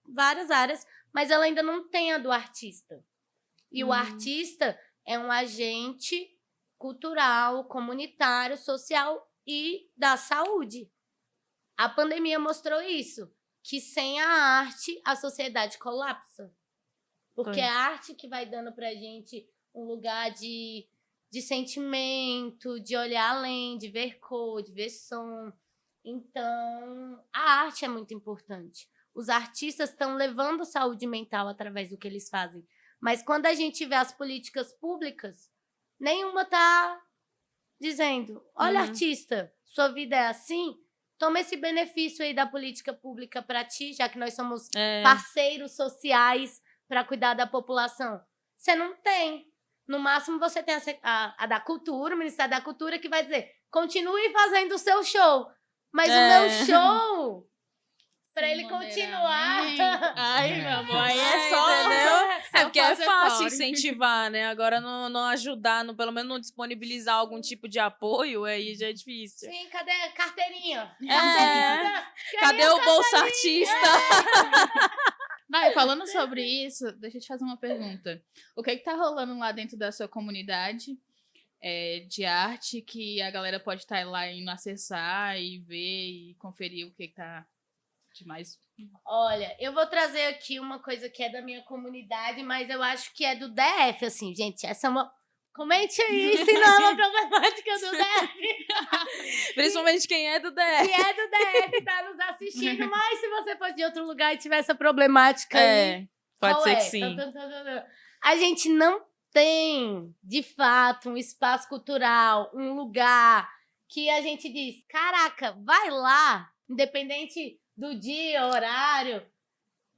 várias áreas, mas ela ainda não tem a do artista. E o artista é um agente cultural, comunitário, social e da saúde. A pandemia mostrou isso. Que sem a arte, a sociedade colapsa. Porque é a arte que vai dando pra gente um lugar de sentimento, de olhar além, de ver cor, de ver som. Então, a arte é muito importante. Os artistas estão levando saúde mental através do que eles fazem. Mas quando a gente vê as políticas públicas, nenhuma tá dizendo, olha, artista, sua vida é assim... Toma esse benefício aí da política pública para ti, já que nós somos parceiros sociais para cuidar da população. Você não tem. No máximo, você tem a da cultura, o Ministério da Cultura, que vai dizer, continue fazendo o seu show. Mas o meu show, para ele continuar... Ai, meu amor, aí é só... Entendeu? Porque é fácil incentivar, né? Agora não ajudar, pelo menos não disponibilizar algum tipo de apoio, aí já é difícil. Sim, cadê a carteirinha? Cadê o Bolsa Artista? Vai, falando sobre isso, deixa eu te fazer uma pergunta. O que tá rolando lá dentro da sua comunidade de arte que a galera pode estar lá indo acessar e ver e conferir o que tá de mais... Olha, eu vou trazer aqui uma coisa que é da minha comunidade, mas eu acho que é do DF, assim, gente. Essa é uma Comente aí se não é uma problemática do DF. Principalmente quem é do DF. Quem é do DF tá nos assistindo, mas se você for de outro lugar e tiver essa problemática aí, pode qual ser é? que sim. A gente não tem, de fato, um espaço cultural, um lugar que a gente diz, caraca, vai lá, independente do dia, horário,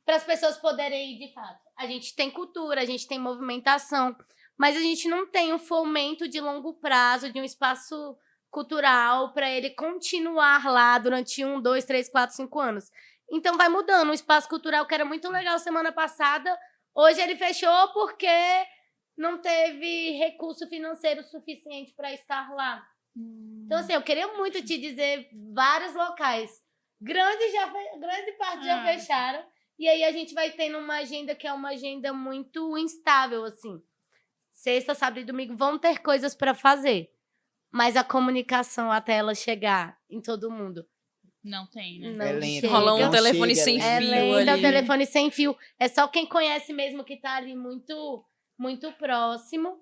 para as pessoas poderem ir de fato. A gente tem cultura, a gente tem movimentação, mas a gente não tem um fomento de longo prazo, de um espaço cultural para ele continuar lá durante 1, 2, 3, 4, 5 anos. Então vai mudando. O espaço cultural, que era muito legal semana passada, hoje ele fechou porque não teve recurso financeiro suficiente para estar lá. Então, assim, eu queria muito te dizer vários locais. Grande parte já fecharam. E aí a gente vai tendo uma agenda que é uma agenda muito instável, assim. Sexta, sábado e domingo vão ter coisas para fazer. Mas a comunicação até ela chegar em todo mundo. Não tem, né? Não É lento. chega. Rola um Não telefone chega, sem é fio lento, é ali. o telefone sem fio. É só quem conhece mesmo que tá ali muito, muito próximo.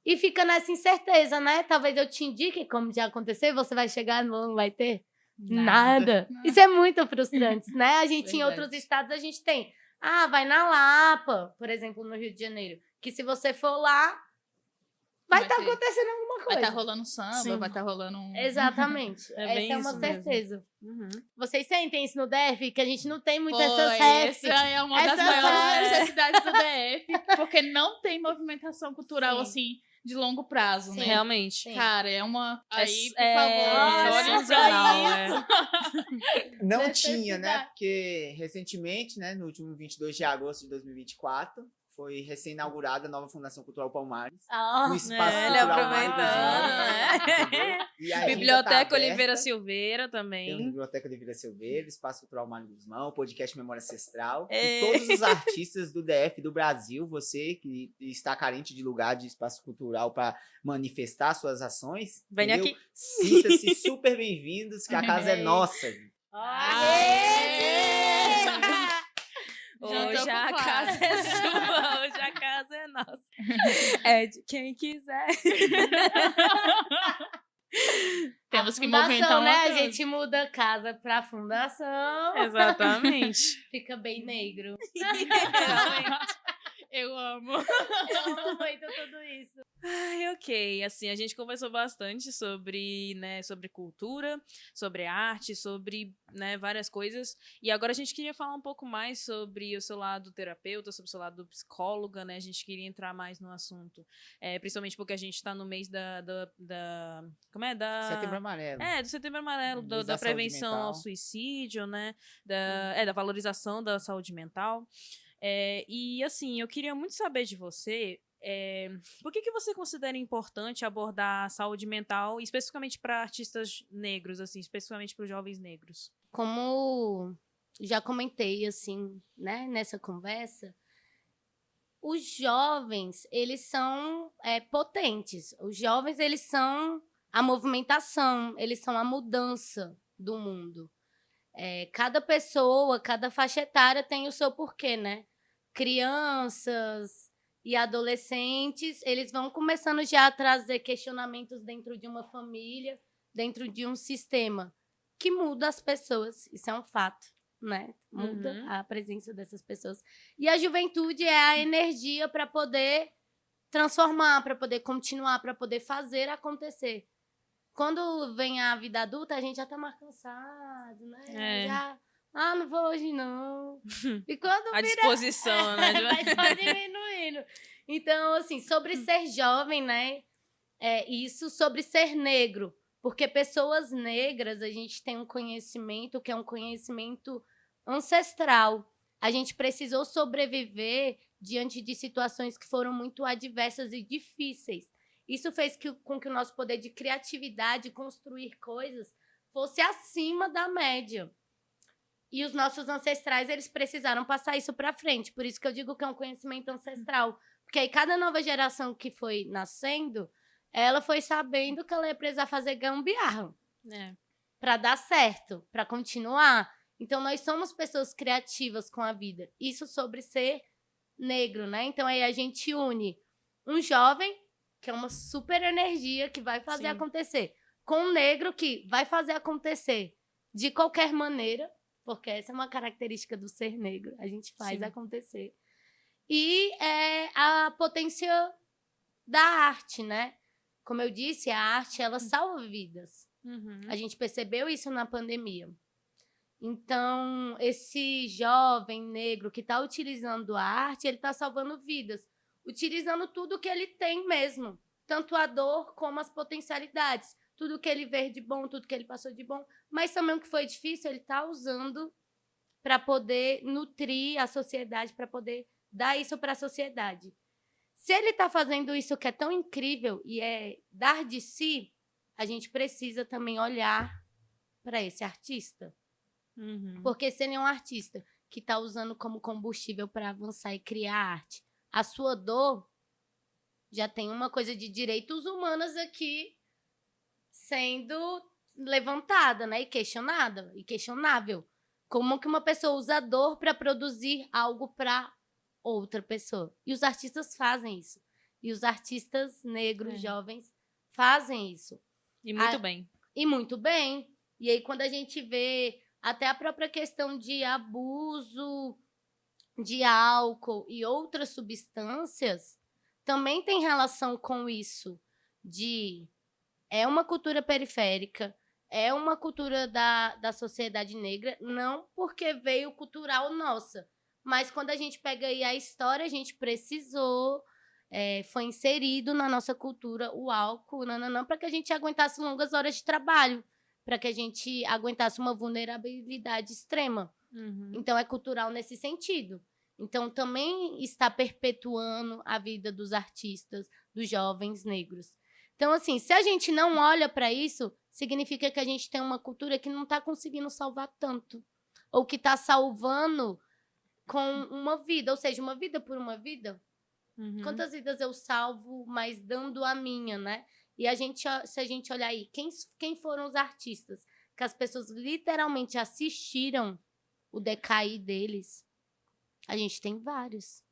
E fica nessa incerteza, né? Talvez eu te indique como já aconteceu, você vai chegar e não vai ter nada. Isso é muito frustrante, né? A gente, em Verdade. outros estados, a gente tem. Ah, vai na Lapa, por exemplo, no Rio de Janeiro. Que se você for lá, vai Vai estar ter. acontecendo alguma Vai coisa. estar rolando samba, Sim. vai estar rolando um... Exatamente. É bem Essa é uma isso mesmo. certeza. Uhum. Vocês sentem isso no DF? Que a gente não tem muito Pô, essas refs. essa é uma das Essa maiores é- necessidades do DF, porque não tem movimentação cultural, Sim. assim, de longo prazo, Sim. né? Realmente. Sim. Cara, é uma... Aí, por É favor, olhem sensacional, pra é. isso. Não Necessidade. tinha, né? Porque recentemente, né, no último 22 de agosto de 2024, foi recém-inaugurada a nova Fundação Cultural Palmares. Ah, No Espaço ele Cultural aproveitando, Mário dos Anjos, né? entendeu? E a agenda Biblioteca tá aberta. Oliveira Silveira Tem a também. Biblioteca Oliveira Silveira, Espaço Cultural Mário Guzmão, o podcast Memória Ancestral. É. E todos os artistas do DF, do Brasil, você que está carente de lugar de espaço cultural para manifestar suas ações, Venha entendeu? aqui. Sinta-se super bem-vindos, que a casa é nossa. Já tô Hoje a com casa fome. é sua, hoje a casa é nossa. É de quem quiser. Temos que fundação, movimentar né? uma A coisa. gente muda a casa pra fundação. Exatamente. Fica bem negro. Realmente. Eu amo. Eu amo muito tudo isso. Ai, ok. Assim, a gente conversou bastante sobre, né, sobre cultura, sobre arte, sobre, né, várias coisas. E agora a gente queria falar um pouco mais sobre o seu lado terapeuta, sobre o seu lado psicóloga, né? A gente queria entrar mais no assunto. Principalmente porque a gente está no mês como é? Setembro Amarelo. Do Setembro Amarelo, Mês da da saúde prevenção mental. ao suicídio, né? Da valorização da saúde mental. E assim, eu queria muito saber de você, por que você considera importante abordar a saúde mental, especificamente para artistas negros, assim, especificamente para os jovens negros? Como já comentei, assim, né, nessa conversa, os jovens, eles são potentes. Os jovens, eles são a movimentação, eles são a mudança do mundo. Cada pessoa, cada faixa etária tem o seu porquê, né? Crianças e adolescentes, eles vão começando já a trazer questionamentos dentro de uma família, dentro de um sistema que muda as pessoas. Isso é um fato, né? Muda a presença dessas pessoas. E a juventude é a energia para poder transformar, para poder continuar, para poder fazer acontecer. Quando vem a vida adulta, a gente já tá mais cansado, né? Não vou hoje não. E quando A disposição, né? vai só diminuindo. Então, assim, sobre ser jovem, né? Isso sobre ser negro. Porque pessoas negras, a gente tem um conhecimento que é um conhecimento ancestral. A gente precisou sobreviver diante de situações que foram muito adversas e difíceis. Isso fez com que o nosso poder de criatividade, construir coisas, fosse acima da média. E os nossos ancestrais, eles precisaram passar isso para frente. Por isso que eu digo que é um conhecimento ancestral. Porque aí cada nova geração que foi nascendo, ela foi sabendo que ela ia precisar fazer gambiarra. Para dar certo, para continuar. Então, nós somos pessoas criativas com a vida. Isso sobre ser negro, né? Então, aí a gente une um jovem que é uma super energia que vai fazer Sim. acontecer. Com um negro que vai fazer acontecer de qualquer maneira, porque essa é uma característica do ser negro, a gente faz Sim. acontecer. E a potência da arte, né? Como eu disse, a arte, ela salva vidas. Uhum. A gente percebeu isso na pandemia. Então, esse jovem negro que está utilizando a arte, ele está salvando vidas, utilizando tudo que ele tem mesmo, tanto a dor como as potencialidades, tudo que ele vê de bom, tudo que ele passou de bom, mas também o que foi difícil, ele está usando para poder nutrir a sociedade, para poder dar isso para a sociedade. Se ele está fazendo isso que é tão incrível e é dar de si, a gente precisa também olhar para esse artista. Uhum. Porque se ele é um artista que está usando como combustível para avançar e criar arte, a sua dor já tem uma coisa de direitos humanos aqui sendo levantada, né? E questionada, e questionável. Como que uma pessoa usa a dor para produzir algo para outra pessoa? E os artistas fazem isso. E os artistas negros, jovens, fazem isso. E muito bem. E muito bem. E aí, quando a gente vê até a própria questão de abuso de álcool e outras substâncias, também tem relação com isso. É uma cultura periférica, é uma cultura da sociedade negra, não porque veio cultural nossa, mas quando a gente pega aí a história, a gente precisou, foi inserido na nossa cultura o álcool, para que a gente aguentasse longas horas de trabalho, para que a gente aguentasse uma vulnerabilidade extrema. Uhum. Então, é cultural nesse sentido. Então, também está perpetuando a vida dos artistas, dos jovens negros. Então, assim, se a gente não olha para isso, significa que a gente tem uma cultura que não está conseguindo salvar tanto. Ou que está salvando com uma vida, ou seja, uma vida por uma vida. Uhum. Quantas vidas eu salvo, mas dando a minha, né? E se a gente olhar aí, quem foram os artistas que as pessoas literalmente assistiram o decair deles? A gente tem vários.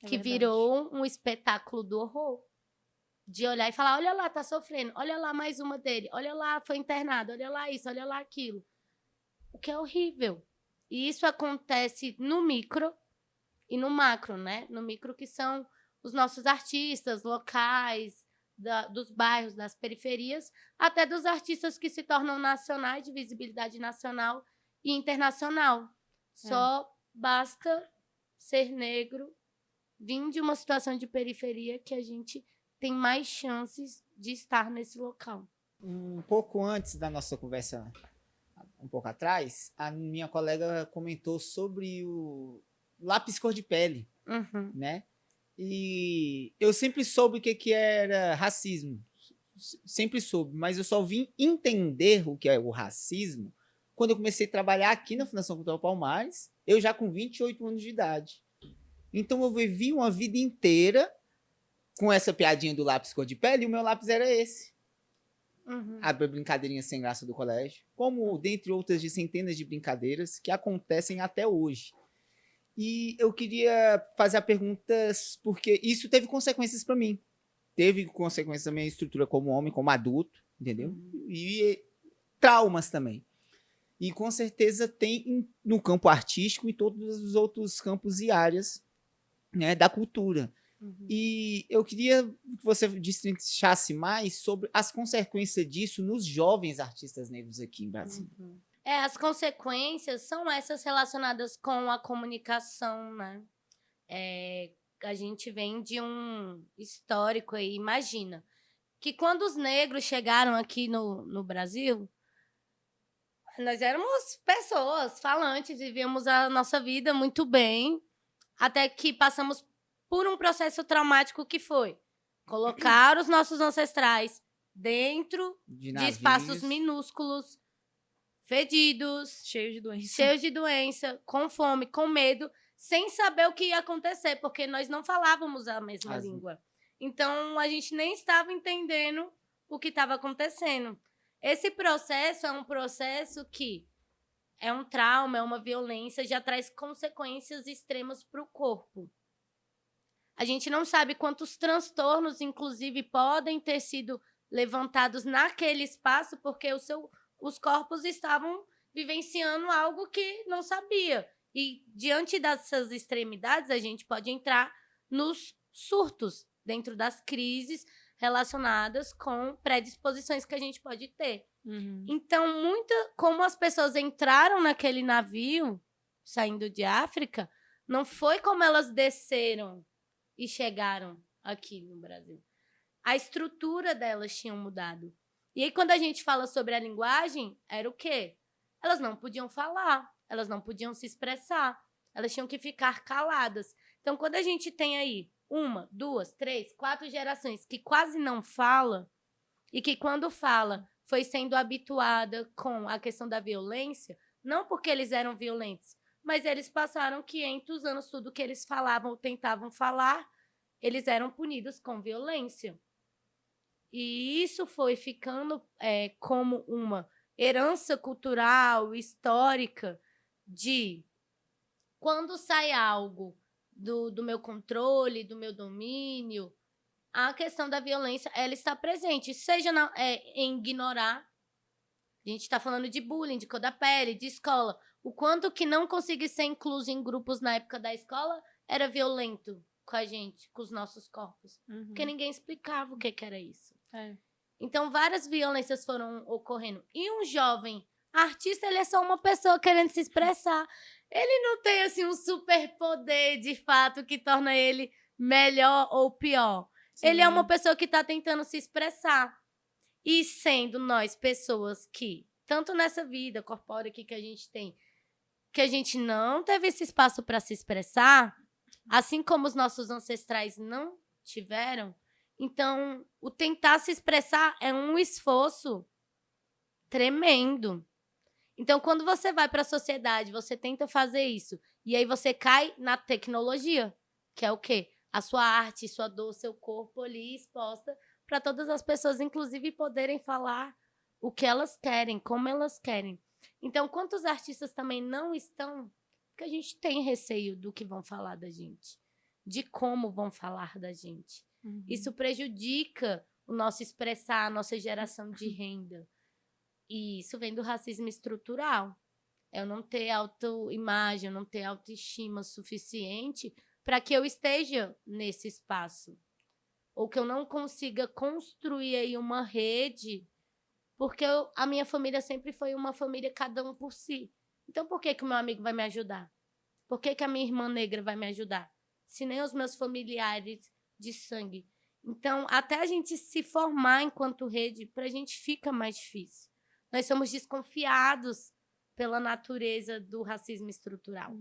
Que verdade. virou um espetáculo do horror. De olhar e falar, olha lá, tá sofrendo. Olha lá, mais uma dele. Olha lá, foi internado. Olha lá isso, olha lá aquilo. O que é horrível. E isso acontece no micro e no macro, né? No micro, que são os nossos artistas locais, dos bairros, das periferias, até dos artistas que se tornam nacionais, de visibilidade nacional e internacional. Só basta ser negro, vir de uma situação de periferia, que a gente tem mais chances de estar nesse local. Um pouco antes da nossa conversa, um pouco atrás, a minha colega comentou sobre o lápis cor de pele, né? E eu sempre soube o que era racismo, sempre soube, mas eu só vim entender o que é o racismo quando eu comecei a trabalhar aqui na Fundação Cultural Palmares, eu já com 28 anos de idade. Então eu vivi uma vida inteira com essa piadinha do lápis cor de pele, e o meu lápis era esse. A brincadeirinha sem graça do colégio, como dentre outras de centenas de brincadeiras que acontecem até hoje. E eu queria fazer a pergunta, porque isso teve consequências para mim. Teve consequências na minha estrutura como homem, como adulto, entendeu? E traumas também. E com certeza tem no campo artístico e todos os outros campos e áreas, né, da cultura. E eu queria que você destrinchasse mais sobre as consequências disso nos jovens artistas negros aqui em Brasília. As consequências são essas relacionadas com a comunicação, né? A gente vem de um histórico aí, imagina, que quando os negros chegaram aqui no Brasil, nós éramos pessoas falantes, vivíamos a nossa vida muito bem, até que passamos por um processo traumático que foi colocar os nossos ancestrais dentro de espaços minúsculos, fedidos, Cheio de doença. cheios de doença, com fome, com medo, sem saber o que ia acontecer, porque nós não falávamos a mesma língua. Então, a gente nem estava entendendo o que estava acontecendo. Esse processo é um processo que é um trauma, é uma violência, já traz consequências extremas para o corpo. A gente não sabe quantos transtornos, inclusive, podem ter sido levantados naquele espaço porque os corpos estavam vivenciando algo que não sabia. E diante dessas extremidades, a gente pode entrar nos surtos, dentro das crises relacionadas com predisposições que a gente pode ter. Então, como as pessoas entraram naquele navio, saindo de África, não foi como elas desceram e chegaram aqui no Brasil. A estrutura delas tinha mudado. E aí, quando a gente fala sobre a linguagem, era o quê? Elas não podiam falar, elas não podiam se expressar, elas tinham que ficar caladas. Então, quando a gente tem aí 1, 2, 3, 4 gerações que quase não fala e que, quando fala, foi sendo habituada com a questão da violência, não porque eles eram violentos, mas eles passaram 500 anos, tudo que eles falavam ou tentavam falar, eles eram punidos com violência. E isso foi ficando como uma herança cultural, histórica, de quando sai algo do meu controle, do meu domínio, a questão da violência, ela está presente, seja em ignorar. A gente está falando de bullying, de cor da pele, de escola. O quanto que não conseguir ser incluso em grupos na época da escola era violento com a gente, com os nossos corpos. Porque ninguém explicava o que era isso. Então, várias violências foram ocorrendo. E um jovem artista, ele é só uma pessoa querendo se expressar. Ele não tem, assim, um superpoder, de fato, que torna ele melhor ou pior. Sim. Ele é uma pessoa que está tentando se expressar. E sendo nós pessoas que, tanto nessa vida corpórea aqui que a gente tem, que a gente não teve esse espaço para se expressar, assim como os nossos ancestrais não tiveram, então o tentar se expressar é um esforço tremendo. Então, quando você vai para a sociedade, você tenta fazer isso, e aí você cai na tecnologia, que é o quê? A sua arte, sua dor, seu corpo ali exposta para todas as pessoas, inclusive, poderem falar o que elas querem, como elas querem. Então, quantos artistas também não estão? Porque a gente tem receio do que vão falar da gente, de como vão falar da gente. Isso prejudica o nosso expressar, a nossa geração de renda. E isso vem do racismo estrutural. Eu não ter autoimagem, eu não ter autoestima suficiente para que eu esteja nesse espaço. Ou que eu não consiga construir aí uma rede, porque a minha família sempre foi uma família cada um por si. Então, por que o meu amigo vai me ajudar? Por que a minha irmã negra vai me ajudar? Se nem os meus familiares de sangue. Então, até a gente se formar enquanto rede, para a gente fica mais difícil. Nós somos desconfiados pela natureza do racismo estrutural.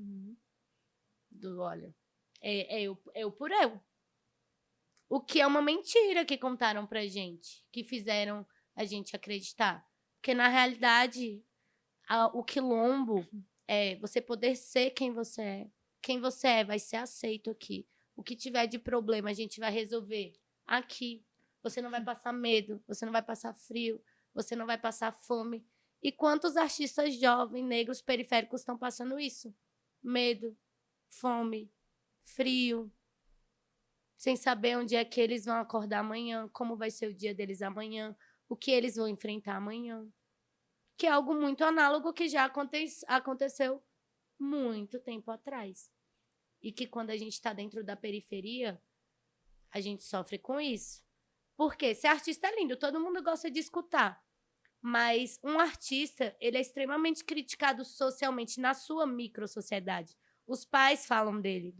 Olha, eu por eu. O que é uma mentira que contaram pra gente, que fizeram a gente acreditar. Porque, na realidade, o quilombo é você poder ser quem você é. Quem você é vai ser aceito aqui. O que tiver de problema, a gente vai resolver aqui. Você não vai passar medo, você não vai passar frio, você não vai passar fome. E quantos artistas jovens, negros, periféricos estão passando isso? Medo, fome, frio, sem saber onde é que eles vão acordar amanhã, como vai ser o dia deles amanhã, o que eles vão enfrentar amanhã. Que é algo muito análogo que já aconteceu muito tempo atrás. E que quando a gente está dentro da periferia, a gente sofre com isso. Porque ser artista é lindo, todo mundo gosta de escutar. Mas um artista, ele é extremamente criticado socialmente na sua microsociedade. Os pais falam dele.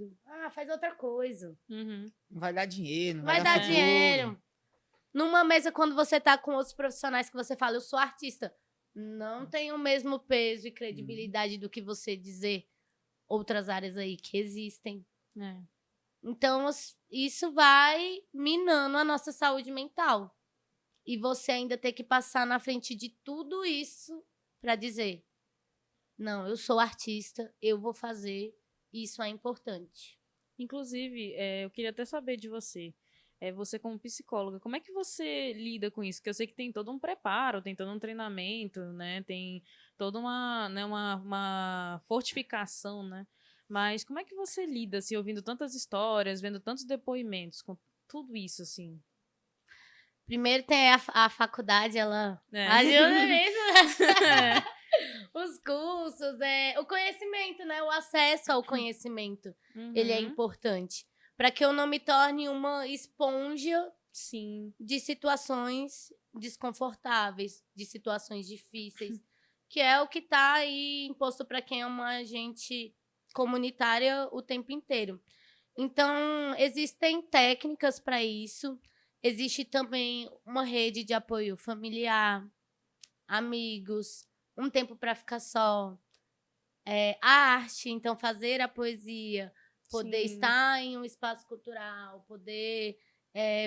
Faz outra coisa. Não vai dar dinheiro, não vai dar dinheiro. Numa mesa, quando você tá com outros profissionais que você fala, eu sou artista, não tem o mesmo peso e credibilidade do que você dizer outras áreas aí que existem. Então, isso vai minando a nossa saúde mental. E você ainda ter que passar na frente de tudo isso para dizer, não, eu sou artista, eu vou fazer, isso é importante. Inclusive, eu queria até saber de você. Você como psicóloga, como é que você lida com isso? Porque eu sei que tem todo um preparo, tem todo um treinamento, né? Tem toda uma fortificação, né? Mas como é que você lida, assim, ouvindo tantas histórias, vendo tantos depoimentos, com tudo isso, assim? Primeiro tem a faculdade, ela É. ajuda nisso. É. Os cursos, o conhecimento, né? O acesso ao conhecimento, ele é Uhum. importante. Para que eu não me torne uma esponja Sim. de situações desconfortáveis, de situações difíceis, que é o que está aí imposto para quem é uma agente comunitária o tempo inteiro. Então, existem técnicas para isso. Existe também uma rede de apoio familiar, amigos, um tempo para ficar só. A arte, então fazer a poesia, poder Sim. estar em um espaço cultural, poder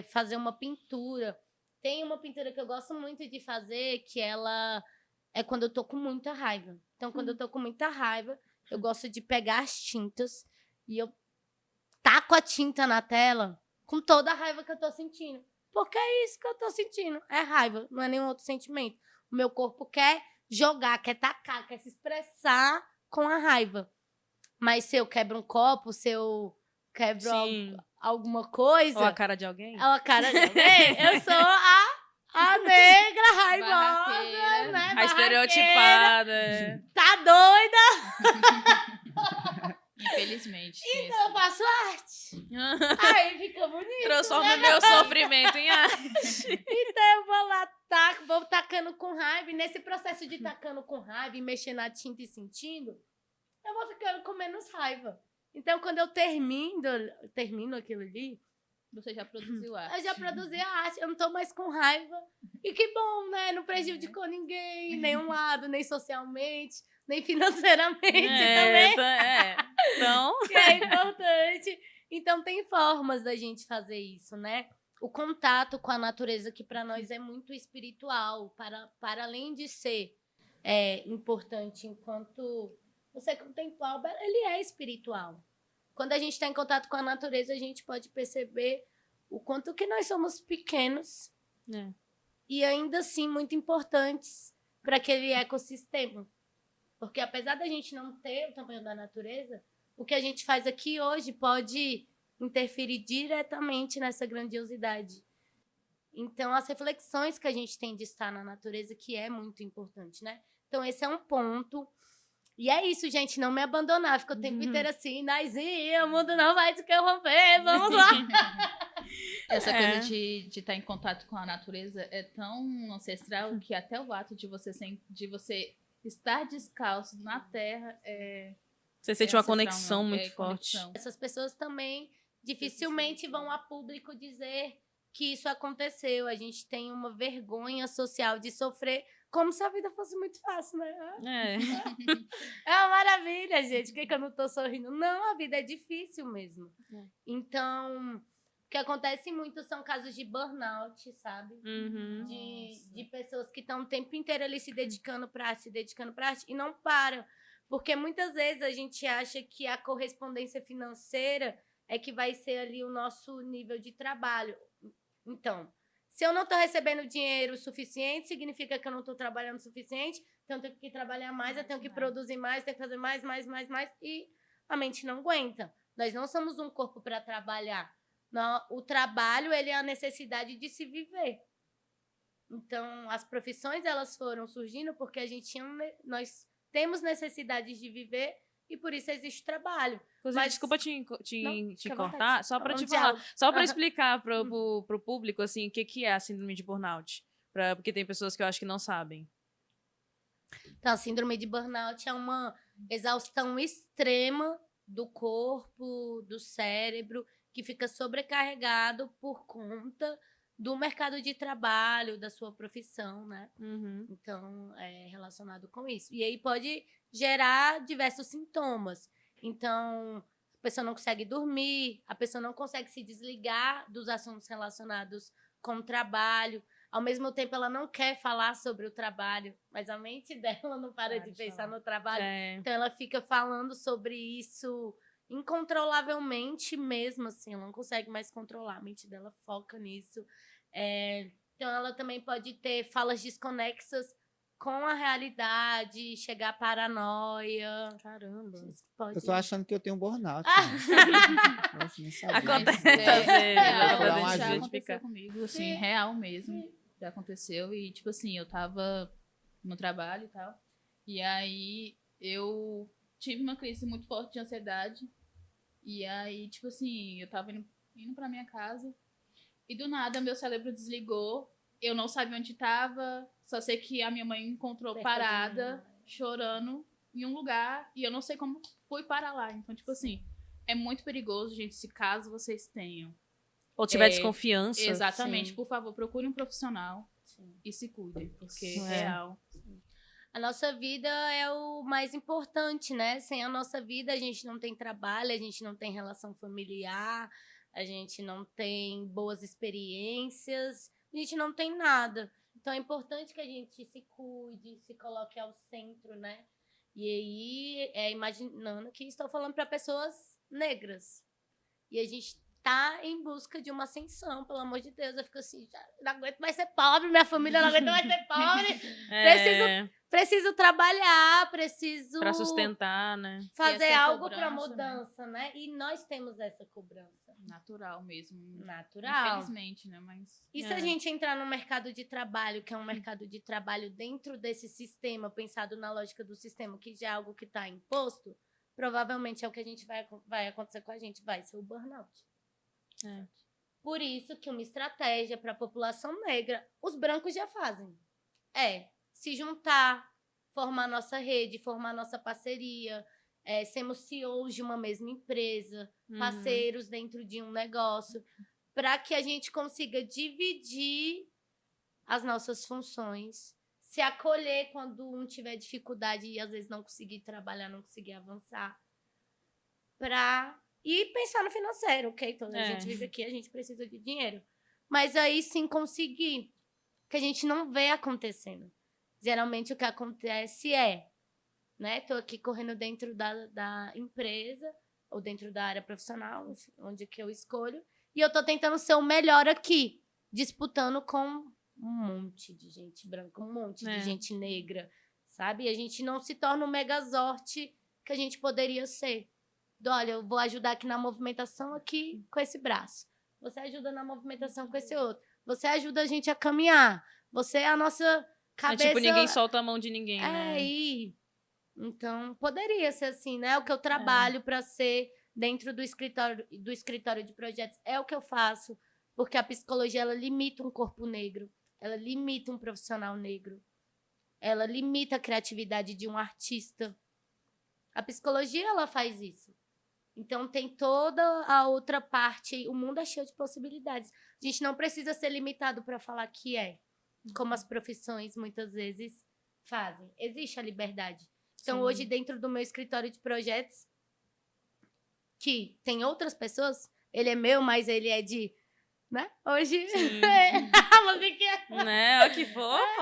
fazer uma pintura. Tem uma pintura que eu gosto muito de fazer, que ela é quando eu tô com muita raiva. Então, quando eu tô com muita raiva, eu gosto de pegar as tintas e eu taco a tinta na tela com toda a raiva que eu tô sentindo. Porque é isso que eu tô sentindo. É raiva, não é nenhum outro sentimento. O meu corpo quer jogar, quer tacar, quer se expressar com a raiva. Mas se eu quebro um copo, se eu quebro Sim. alguma coisa... Ou a cara de alguém? É a cara de alguém. Eu sou a negra raivosa, Barraqueira. né? A estereotipada. Tá doida? Infelizmente. tem Então eu esse- faço arte. Aí fica bonito. Transforma o meu sofrimento em arte. Então eu vou lá, vou tacando com raiva. E nesse processo de tacando com raiva e mexendo na tinta e sentindo, eu vou ficando com menos raiva. Então, quando eu termino aquilo ali, Você já produziu arte. eu já produzi a arte, eu não tô mais com raiva. E que bom, né? Não prejudicou ninguém, nenhum lado, nem socialmente, nem financeiramente também, Então, que é importante. Então, tem formas da gente fazer isso, né? O contato com a natureza, que para nós é muito espiritual, para além de ser importante enquanto você contemplar, ele é espiritual. Quando a gente está em contato com a natureza, a gente pode perceber o quanto que nós somos pequenos É. e ainda assim muito importantes para aquele ecossistema. Porque apesar da gente não ter o tamanho da natureza, o que a gente faz aqui hoje pode interferir diretamente nessa grandiosidade. Então, as reflexões que a gente tem de estar na natureza, que é muito importante, né? Então, esse é um ponto. E é isso, gente, não me abandonar. Fica o tempo inteiro assim, Naizinha, o mundo não vai se interromper, vamos lá. Essa coisa de estar em contato com a natureza é tão ancestral que até o ato de você estar descalço na terra Você sente uma ancestral, conexão não, muito forte. conexão. Essas pessoas também dificilmente vão a público dizer que isso aconteceu. A gente tem uma vergonha social de sofrer como se a vida fosse muito fácil, né? É. É uma maravilha, gente. Por que eu não tô sorrindo? Não, a vida é difícil mesmo. É. Então, o que acontece muito são casos de burnout, sabe? Uhum. De pessoas que estão o tempo inteiro ali se dedicando pra arte e não param. Porque muitas vezes a gente acha que a correspondência financeira é que vai ser ali o nosso nível de trabalho. Então, se eu não estou recebendo dinheiro suficiente, significa que eu não estou trabalhando o suficiente, então eu tenho que trabalhar mais, eu tenho que produzir mais, tenho que fazer mais, e a mente não aguenta. Nós não somos um corpo para trabalhar. Não, o trabalho, ele é a necessidade de se viver. Então, as profissões, elas foram surgindo porque nós temos necessidades de viver e por isso existe trabalho. Inclusive, Mas- desculpa te Não, fica à cortar, vontade. só para Falando te de falar, algo. só para explicar pro público assim, o que é a síndrome de burnout, porque tem pessoas que eu acho que não sabem. Então, a síndrome de burnout é uma exaustão extrema do corpo, do cérebro, que fica sobrecarregado por conta do mercado de trabalho, da sua profissão, né? Uhum. Então, é relacionado com isso. E aí pode gerar diversos sintomas. Então, a pessoa não consegue dormir, a pessoa não consegue se desligar dos assuntos relacionados com o trabalho. Ao mesmo tempo, ela não quer falar sobre o trabalho, mas a mente dela não para de pensar no trabalho. É. Então, ela fica falando sobre isso incontrolavelmente mesmo, assim. Ela não consegue mais controlar. A mente dela foca nisso. Então, ela também pode ter falas desconexas com a realidade, chegar à paranoia. Caramba. Pode... Eu tô achando que eu tenho burnout. Nossa, nem sabia. Acontece Mas, às vezes. Vou dar Dá uma pra já ajuda. aconteceu comigo, assim, Sim. real mesmo. Já aconteceu. E, tipo assim, eu tava no trabalho e tal. E aí eu tive uma crise muito forte de ansiedade. E aí, tipo assim, eu tava indo pra minha casa. E do nada, meu cérebro desligou. Eu não sabia onde tava. Só sei que a minha mãe me encontrou Perto de parada, mim. chorando em um lugar. E eu não sei como fui parar lá. Então, tipo assim, é muito perigoso, gente, se caso vocês tenham. Ou tiver desconfiança. Exatamente. Sim. Por favor, procure um profissional Sim. e se cuidem. Porque É. real. A nossa vida é o mais importante, né? Sem a nossa vida, a gente não tem trabalho, a gente não tem relação familiar, a gente não tem boas experiências, a gente não tem nada. Então é importante que a gente se cuide, se coloque ao centro, né? E aí, imaginando que estou falando para pessoas negras. E a gente tá em busca de uma ascensão, pelo amor de Deus. Eu fico assim, já não aguento mais ser pobre, minha família não aguenta mais ser pobre. Preciso trabalhar, preciso Pra sustentar, né? fazer essa algo para cobrança, mudança, né? E nós temos essa cobrança Natural mesmo. natural. Infelizmente, né? Mas. E se a É. gente entrar no mercado de trabalho, que é um mercado de trabalho dentro desse sistema, pensado na lógica do sistema, que já é algo que está imposto, provavelmente é o que a gente vai acontecer com a gente, vai ser o burnout. É. Por isso que uma estratégia para a população negra, os brancos já fazem. É se juntar, formar nossa rede, formar nossa parceria, sermos CEOs de uma mesma empresa, parceiros dentro de um negócio, para que a gente consiga dividir as nossas funções, se acolher quando um tiver dificuldade e às vezes não conseguir trabalhar, não conseguir avançar, e pensar no financeiro, ok? Então a gente vive aqui, a gente precisa de dinheiro. Mas aí sim conseguir, que a gente não vê acontecendo. Geralmente o que acontece né? Tô aqui correndo dentro da empresa ou dentro da área profissional, onde que eu escolho, e eu tô tentando ser o melhor aqui, disputando com um monte de gente branca, um monte de gente negra, sabe? E a gente não se torna o megazord que a gente poderia ser. Olha, eu vou ajudar aqui na movimentação aqui com esse braço. Você ajuda na movimentação com esse outro. Você ajuda a gente a caminhar. Você é a nossa cabeça... É tipo, ninguém solta a mão de ninguém, né? Então, poderia ser assim, né? O que eu trabalho para ser dentro do escritório de projetos é o que eu faço, porque a psicologia, ela limita um corpo negro, ela limita um profissional negro, ela limita a criatividade de um artista. A psicologia, ela faz isso. Então, tem toda a outra parte, o mundo é cheio de possibilidades. A gente não precisa ser limitado para falar que como as profissões muitas vezes fazem. Existe a liberdade. Então, hoje, dentro do meu escritório de projetos, que tem outras pessoas, ele é meu, mas ele é de... Né? Hoje... A musiquinha... Né? Olha que fofo.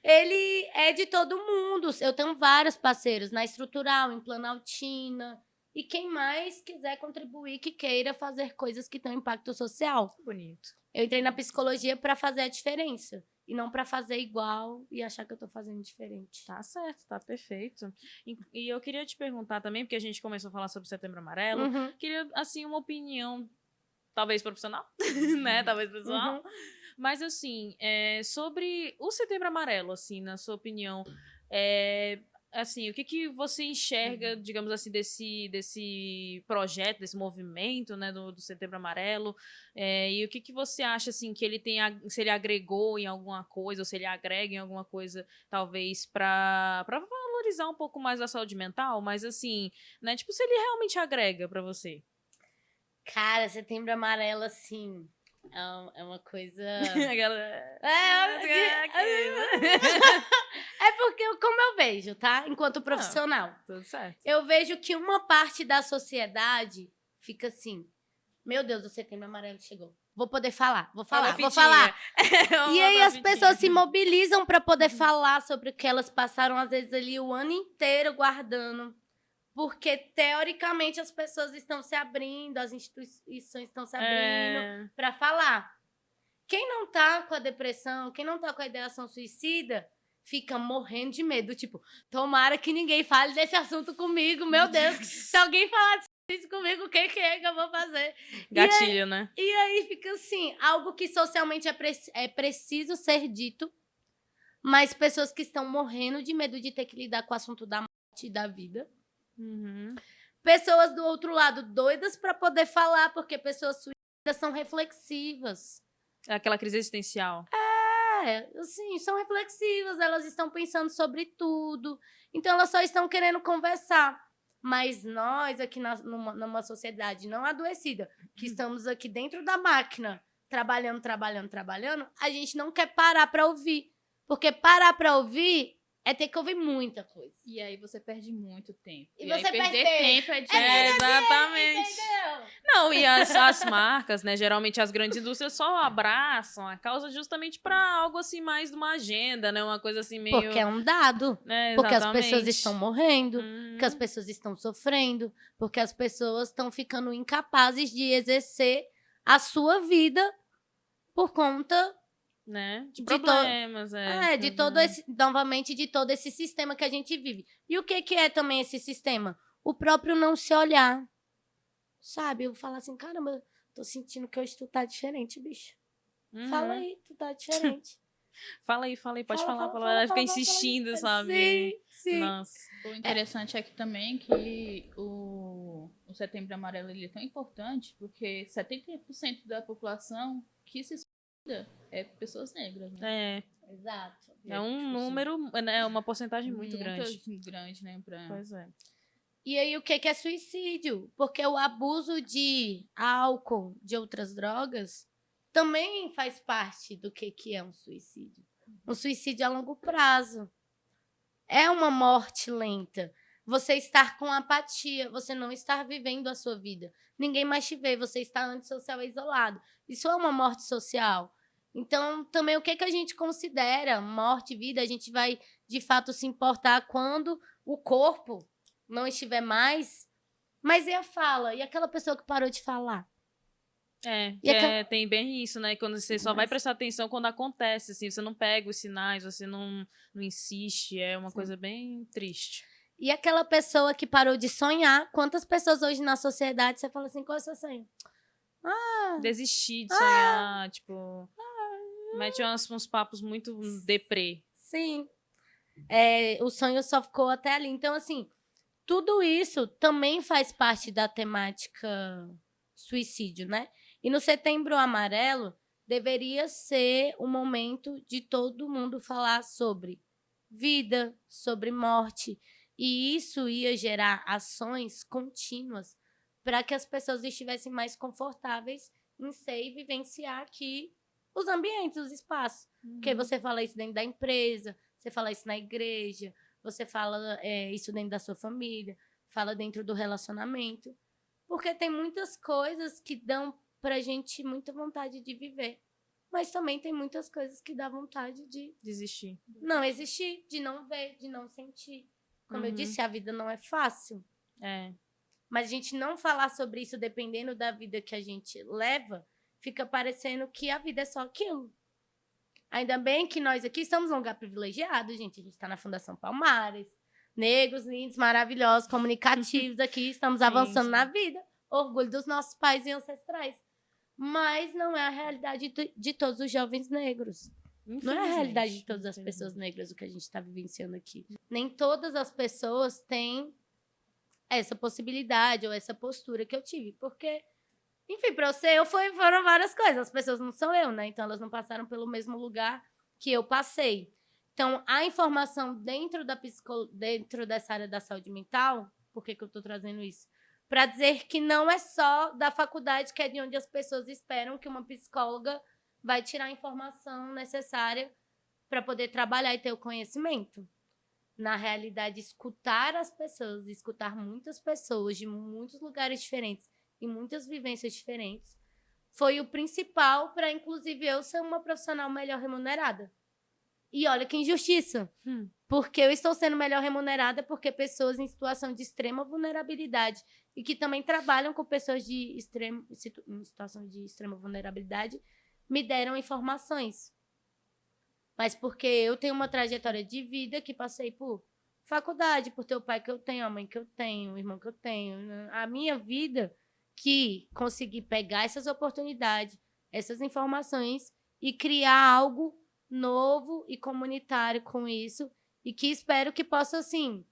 Ele é de todo mundo. Eu tenho vários parceiros na Estrutural, em Planaltina. E quem mais quiser contribuir, que queira fazer coisas que tenham impacto social. Bonito. Eu entrei na psicologia para fazer a diferença. E não para fazer igual e achar que eu tô fazendo diferente. Tá certo, tá perfeito. E eu queria te perguntar também, porque a gente começou a falar sobre o Setembro Amarelo, queria, assim, uma opinião, talvez profissional, né? Talvez pessoal. Mas, assim, sobre o Setembro Amarelo, assim, na sua opinião, assim, o que você enxerga, digamos assim, desse projeto, desse movimento, né, do Setembro Amarelo, e o que você acha, assim, que ele tem, se ele agregou em alguma coisa, ou se ele agrega em alguma coisa, talvez, para valorizar um pouco mais a saúde mental, mas, assim, né, tipo, se ele realmente agrega para você. Cara, Setembro Amarelo, assim, é uma coisa... É porque, como eu vejo, tá? Enquanto profissional. Tudo certo. Eu vejo que uma parte da sociedade fica assim, meu Deus, o Setembro Amarelo chegou. Vou poder falar, vou falar. E aí as pessoas se mobilizam para poder falar sobre o que elas passaram, às vezes, ali o ano inteiro guardando. Porque, teoricamente, as pessoas estão se abrindo, as instituições estão se abrindo para falar. Quem não tá com a depressão, quem não tá com a ideação suicida, fica morrendo de medo. Tipo, tomara que ninguém fale desse assunto comigo. Meu Deus, se alguém falar disso comigo, o que é que eu vou fazer? Gatilho, né? E aí fica assim, algo que socialmente é preciso ser dito, mas pessoas que estão morrendo de medo de ter que lidar com o assunto da morte e da vida. Uhum. Pessoas do outro lado doidas para poder falar, porque pessoas suicidas são reflexivas. É aquela crise existencial. Assim, são reflexivas, elas estão pensando sobre tudo. Então, elas só estão querendo conversar. Mas nós, aqui numa sociedade não adoecida, que estamos aqui dentro da máquina, trabalhando, a gente não quer parar para ouvir. Porque parar para ouvir é ter que ouvir muita coisa. E aí você perde muito tempo. E aí você perder perde tempo é dinheiro. Exatamente. Entendeu? Não, e as marcas, né? Geralmente as grandes indústrias só abraçam a causa justamente para algo assim mais de uma agenda, né? Uma coisa assim meio. Porque é um dado. Né, Porque as exatamente. pessoas estão morrendo, Uhum. porque as pessoas estão sofrendo, porque as pessoas estão ficando incapazes de exercer a sua vida por conta Né? De de problemas, de todo esse, novamente, de todo esse sistema que a gente vive. E o que é também esse sistema? O próprio não se olhar. Sabe? Eu falo assim, caramba, tô sentindo que hoje tu tá diferente, bicho. Uhum. Fala aí, tu tá diferente. Fala aí, pode falar. fala, Ela fica fala, insistindo, fala. sabe? Sim. Nossa. O interessante é que também que o Setembro Amarelo ele é tão importante porque 70% da população que se suicida é pessoas negras, né? Exato. É um tipo número, né? Uma porcentagem muito grande. grande, né? Pois é. E aí, o que é suicídio? Porque o abuso de álcool, de outras drogas, também faz parte do que é um suicídio. Um suicídio a longo prazo. É uma morte lenta. Você estar com apatia, você não estar vivendo a sua vida. Ninguém mais te vê, você está antissocial e isolado. Isso é uma morte social. Então, também o que a gente considera morte e vida, a gente vai, de fato, se importar quando o corpo não estiver mais. Mas e a fala? E aquela pessoa que parou de falar? Tem bem isso, né? Quando você só vai prestar atenção quando acontece, assim, você não pega os sinais, você não insiste, é uma coisa bem triste. E aquela pessoa que parou de sonhar, quantas pessoas hoje na sociedade você fala assim, qual é o seu sonho? Desistir de sonhar, tipo, mete uns papos muito deprê. Sim. O sonho só ficou até ali. Então, assim, tudo isso também faz parte da temática suicídio, né? E no Setembro Amarelo, deveria ser o momento de todo mundo falar sobre vida, sobre morte. E isso ia gerar ações contínuas para que as pessoas estivessem mais confortáveis em ser e vivenciar aqui os ambientes, os espaços. Porque você fala isso dentro da empresa, você fala isso na igreja, você fala isso dentro da sua família, fala dentro do relacionamento. Porque tem muitas coisas que dão pra gente muita vontade de viver. Mas também tem muitas coisas que dá vontade de desistir. Não existir, de não ver, de não sentir. Como eu disse, a vida não é fácil. Mas a gente não falar sobre isso dependendo da vida que a gente leva, fica parecendo que a vida é só aquilo. Ainda bem que nós aqui estamos num lugar privilegiado, gente. A gente está na Fundação Palmares. Negros, lindos, maravilhosos, comunicativos aqui. Estamos avançando na vida. Orgulho dos nossos pais e ancestrais. Mas não é a realidade de todos os jovens negros. Não é a realidade de todas as pessoas negras o que a gente está vivenciando aqui. Nem todas as pessoas têm essa possibilidade ou essa postura que eu tive. Porque, enfim, para você, foram várias coisas. As pessoas não são eu, né? Então, elas não passaram pelo mesmo lugar que eu passei. Então, a informação dentro dessa área da saúde mental, por que eu estou trazendo isso? Para dizer que não é só da faculdade, que é de onde as pessoas esperam que uma psicóloga vai tirar a informação necessária para poder trabalhar e ter o conhecimento. Na realidade, escutar as pessoas, escutar muitas pessoas de muitos lugares diferentes e muitas vivências diferentes, foi o principal para, inclusive, eu ser uma profissional melhor remunerada. E olha que injustiça. Porque eu estou sendo melhor remunerada porque pessoas em situação de extrema vulnerabilidade e que também trabalham com pessoas em situação de extrema vulnerabilidade me deram informações. mas porque eu tenho uma trajetória de vida que passei por faculdade, por ter o pai que eu tenho, a mãe que eu tenho, o irmão que eu tenho. A minha vida que consegui pegar essas oportunidades, essas informações e criar algo novo e comunitário com isso e que espero que possa, assim,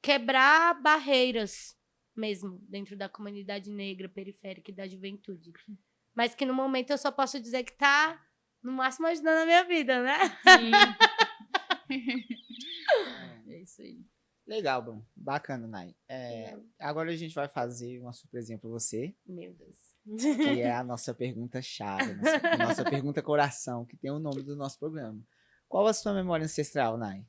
quebrar barreiras mesmo dentro da comunidade negra, periférica e da juventude. Mas que no momento eu só posso dizer que tá, no máximo, ajudando a minha vida, né? É isso aí. Legal, bom. Bacana, Nai. Agora a gente vai fazer uma surpresinha pra você, Meu Deus. que é a nossa pergunta-chave, a nossa pergunta coração, que tem o nome do nosso programa. Qual a sua memória ancestral, Nai?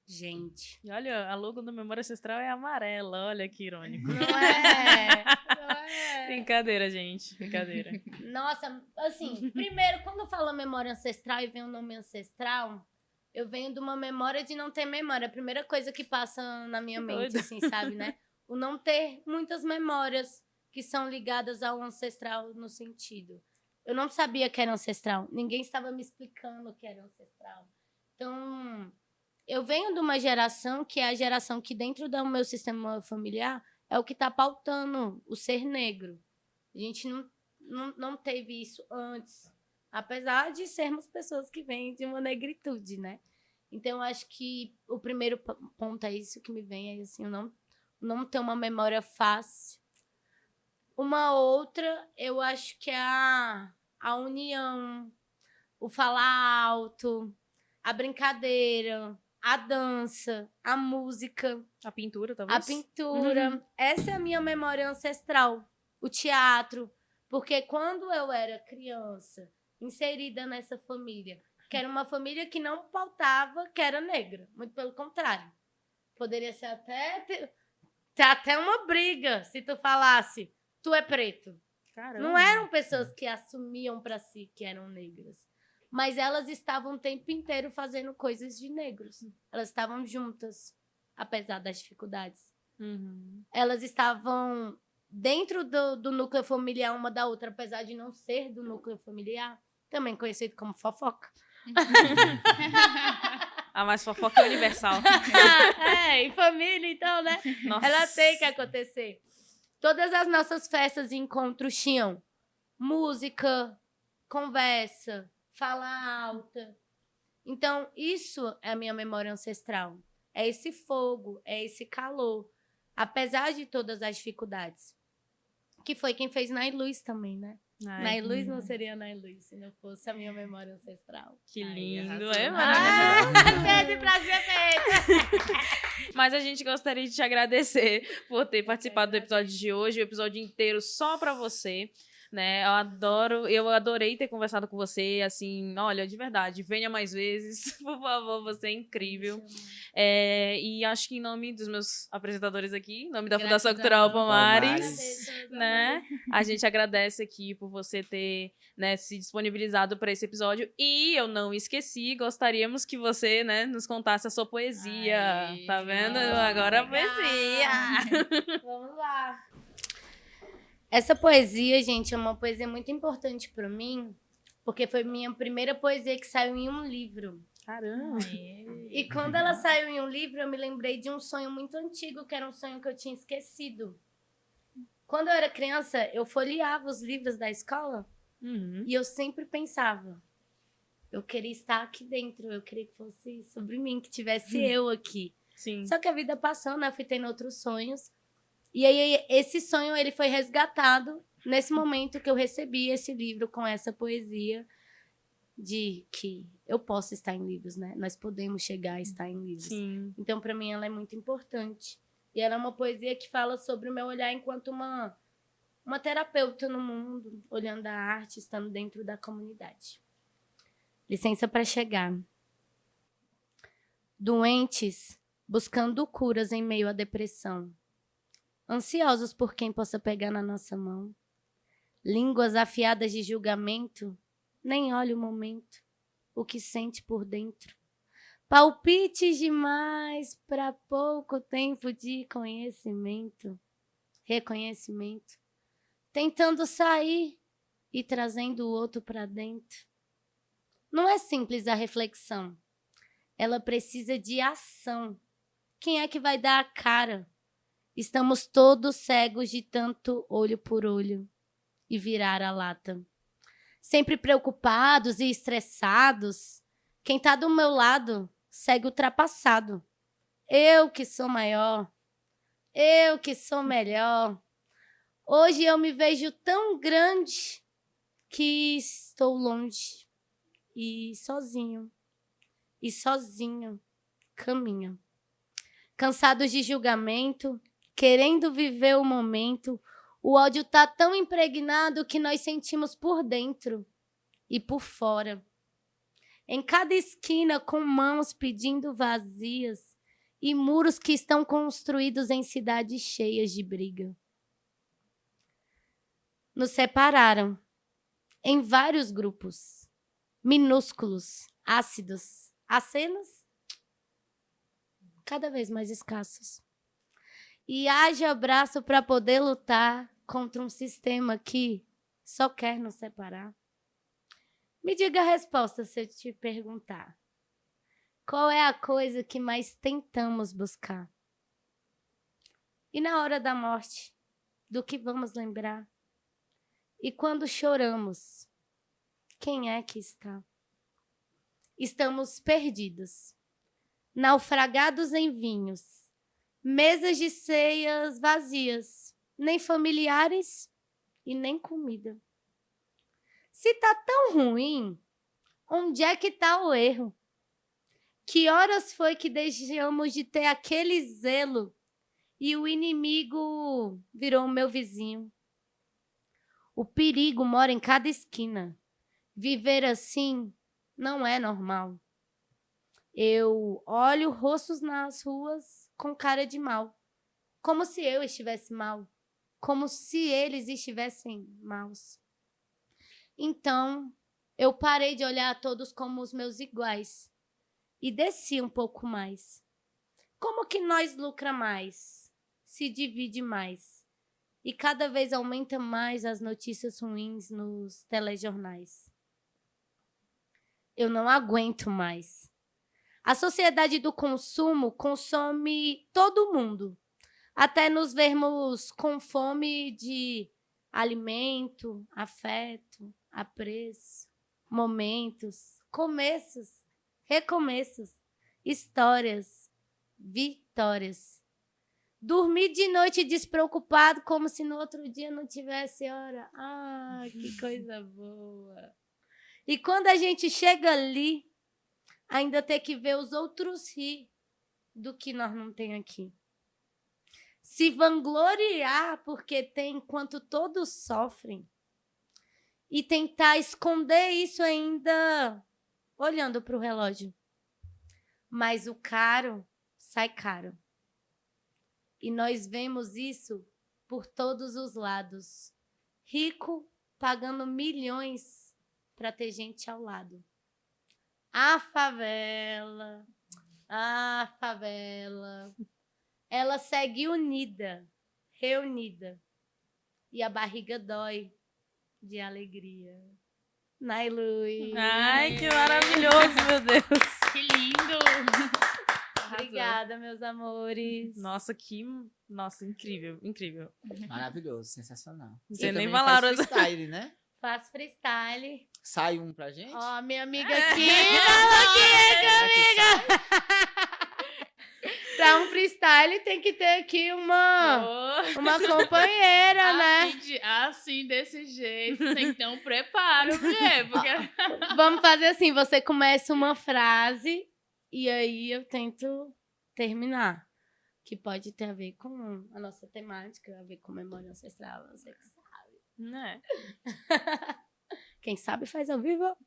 Gente. E olha, a logo do Memória Ancestral é amarela. Olha que irônico. Não é? Não é? Brincadeira, gente. Brincadeira. Nossa, assim, primeiro, quando eu falo memória ancestral e vem o nome ancestral, eu venho de uma memória de não ter memória. A primeira coisa que passa na minha Que mente, doido. assim, sabe, né? O não ter muitas memórias que são ligadas ao ancestral no sentido. Eu não sabia que era ancestral. Ninguém estava me explicando o que era ancestral. Então, eu venho de uma geração que é a geração que dentro do meu sistema familiar é o que está pautando o ser negro. A gente não teve isso antes, apesar de sermos pessoas que vêm de uma negritude, né? Então, eu acho que o primeiro ponto é isso que me vem, é assim, eu não ter uma memória fácil. Uma outra, eu acho que é a união, o falar alto, a brincadeira, a dança, a música, A pintura, a talvez? pintura. Essa é a minha memória ancestral. O teatro. Porque quando eu era criança, inserida nessa família, que era uma família que não pautava que era negra. Muito pelo contrário. Poderia ser ter até uma briga se tu falasse, tu é preto. Caramba. Não eram pessoas que assumiam para si que eram negras. Mas elas estavam o tempo inteiro fazendo coisas de negros. Elas estavam juntas, apesar das dificuldades. Uhum. Elas estavam dentro do núcleo familiar uma da outra, apesar de não ser do núcleo familiar, também conhecido como fofoca. A mais fofoca é universal. Em família, então, né? Nossa. Ela tem que acontecer. Todas as nossas festas e encontros tinham música, conversa, fala alta. Então, isso é a minha memória ancestral. É esse fogo, é esse calor. Apesar de todas as dificuldades. Que foi quem fez Nailuz também, né? Ai, Nailuz não seria Nailuz se não fosse a minha memória ancestral. que Ai, lindo. arrasou. É maravilhoso. Pede pra ser feita! Mas a gente gostaria de te agradecer por ter participado do episódio de hoje, o episódio inteiro só pra você, né? Eu adorei ter conversado com você, assim, olha, de verdade, venha mais vezes, por favor, você é incrível. E acho que em nome dos meus apresentadores aqui, em nome da Fundação Gratidão. Cultural Palmares, Palmares. né? A gente agradece aqui por você ter, né, se disponibilizado para esse episódio. E eu não esqueci, gostaríamos que você, né, nos contasse a sua poesia. Ai, Tá vendo? ó, Agora a legal. poesia. Vamos lá. Essa poesia, gente, é uma poesia muito importante pra mim, porque foi minha primeira poesia que saiu em um livro. Caramba. E quando ela saiu em um livro, eu me lembrei de um sonho muito antigo, que era um sonho que eu tinha esquecido. Quando eu era criança, eu folheava os livros da escola Uhum. e eu sempre pensava, eu queria estar aqui dentro, eu queria que fosse sobre mim, que tivesse eu aqui. Sim. Só que a vida passou, né? Eu fui tendo outros sonhos. E aí, esse sonho, ele foi resgatado nesse momento que eu recebi esse livro com essa poesia de que eu posso estar em livros, né? Nós podemos chegar a estar em livros. Sim. Então, para mim, ela é muito importante. E ela é uma poesia que fala sobre o meu olhar enquanto uma terapeuta no mundo, olhando a arte, estando dentro da comunidade. Licença para chegar. Doentes buscando curas em meio à depressão. Ansiosos por quem possa pegar na nossa mão. Línguas afiadas de julgamento, nem olha o momento, o que sente por dentro. Palpites demais para pouco tempo de conhecimento, reconhecimento. Tentando sair e trazendo o outro para dentro. Não é simples a reflexão. Ela precisa de ação. Quem é que vai dar a cara? Estamos todos cegos de tanto olho por olho e virar a lata. Sempre preocupados e estressados. Quem está do meu lado segue ultrapassado. Eu que sou maior. Eu que sou melhor. Hoje eu me vejo tão grande que estou longe e sozinho. E sozinho caminho. Cansados de julgamento, querendo viver o momento, o ódio tá tão impregnado que nós sentimos por dentro e por fora. Em cada esquina, com mãos pedindo vazias e muros que estão construídos em cidades cheias de briga. Nos separaram em vários grupos, minúsculos, ácidos, acenos, cada vez mais escassos. E haja abraço para poder lutar contra um sistema que só quer nos separar. Me diga a resposta se eu te perguntar. Qual é a coisa que mais tentamos buscar? E na hora da morte, do que vamos lembrar? E quando choramos, quem é que está? Estamos perdidos, naufragados em vinhos, mesas de ceias vazias, nem familiares e nem comida. Se tá tão ruim, onde é que tá o erro? Que horas foi que deixamos de ter aquele zelo e o inimigo virou meu vizinho? O perigo mora em cada esquina. Viver assim não é normal. Eu olho rostos nas ruas com cara de mal, como se eu estivesse mal, como se eles estivessem maus. Então, eu parei de olhar a todos como os meus iguais e desci um pouco mais. Como que nós lucra mais, se divide mais e cada vez aumenta mais as notícias ruins nos telejornais? Eu não aguento mais. A sociedade do consumo consome todo mundo, até nos vermos com fome de alimento, afeto, apreço, momentos, começos, recomeços, histórias, vitórias. Dormir de noite despreocupado, como se no outro dia não tivesse hora. Ah, que coisa boa! E quando a gente chega ali, ainda ter que ver os outros rir do que nós não tem aqui. Se vangloriar porque tem enquanto todos sofrem. E tentar esconder isso ainda olhando para o relógio. Mas o caro sai caro. E nós vemos isso por todos os lados. Rico pagando milhões para ter gente ao lado. A favela, ela segue unida, reunida, e a barriga dói de alegria. Nailui. Ai, que maravilhoso, meu Deus. Que lindo! Obrigada, meus amores. Nossa, incrível, incrível. Maravilhoso, sensacional. Não Você sei nem também faz palavras. freestyle, né? Faço freestyle. Sai um pra gente? Ó, minha amiga aqui. Amiga. Pra um freestyle tem que ter aqui uma companheira, né? Assim, desse jeito, tem que ter um preparo, mulher, porque... Vamos fazer assim, você começa uma frase e aí eu tento terminar. Que pode ter a ver com a nossa temática, a ver com memória ancestral, você que sabe. Né? Quem sabe faz ao vivo.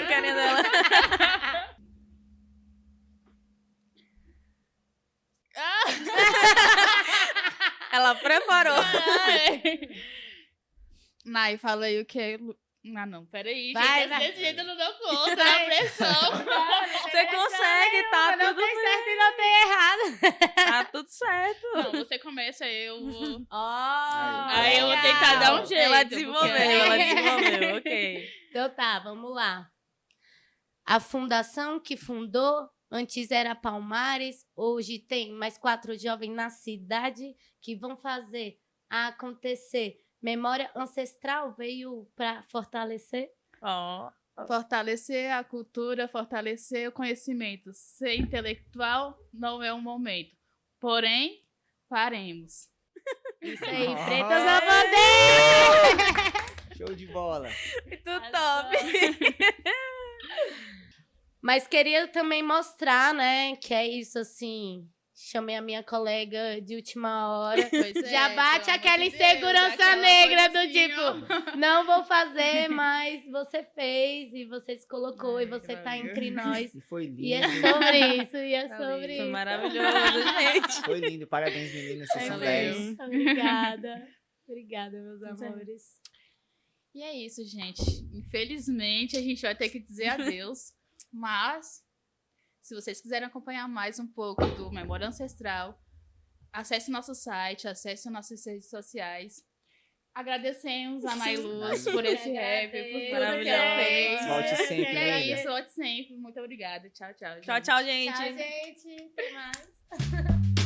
Carinha dela. Ela preparou. Nai, fala aí o que Ah, não, peraí. Vai, gente, vai. desse jeito eu não dou conta, na pressão. Você consegue, tá Não tudo tem bem. certo e não tem errado. Tá tudo certo. Não, você começa, eu vou... Aí eu vou tentar dar um jeito. Ela porque- desenvolveu, ok. Então tá, vamos lá. A fundação que fundou, antes era Palmares, hoje tem mais 4 jovens na cidade que vão fazer acontecer. Memória ancestral veio para fortalecer. Ó, Fortalecer a cultura, fortalecer o conhecimento. Ser intelectual não é um momento. Porém, paremos. Isso aí, Oh. pretas na bandeira! Show de bola. muito top. Mas queria também mostrar, né, que é isso assim. Chamei a minha colega de última hora. Pois é, Já bate pelo aquela amor de Deus, insegurança aquela negra coisa do assim, tipo, ó. não vou fazer, mas você fez e você se colocou Ai, e você tá valeu. entre nós. E foi lindo. E é sobre isso, e é Valeu. sobre Foi isso. maravilhoso, gente. Foi lindo. Parabéns, meninas. Vocês são Valeu. 10. Obrigada. Obrigada, meus Pois é. amores. E é isso, gente. Infelizmente, a gente vai ter que dizer adeus. Mas, se vocês quiserem acompanhar mais um pouco do Memória Ancestral, acesse nosso site, acesse nossas redes sociais. Agradecemos a Nailuz por esse rap, por tudo que ela Maravilhosa. fez. Volte sempre, E é linda. isso, volte sempre. Muito obrigada. Tchau, tchau. Tchau, gente. tchau, gente. Tchau, gente. Até mais.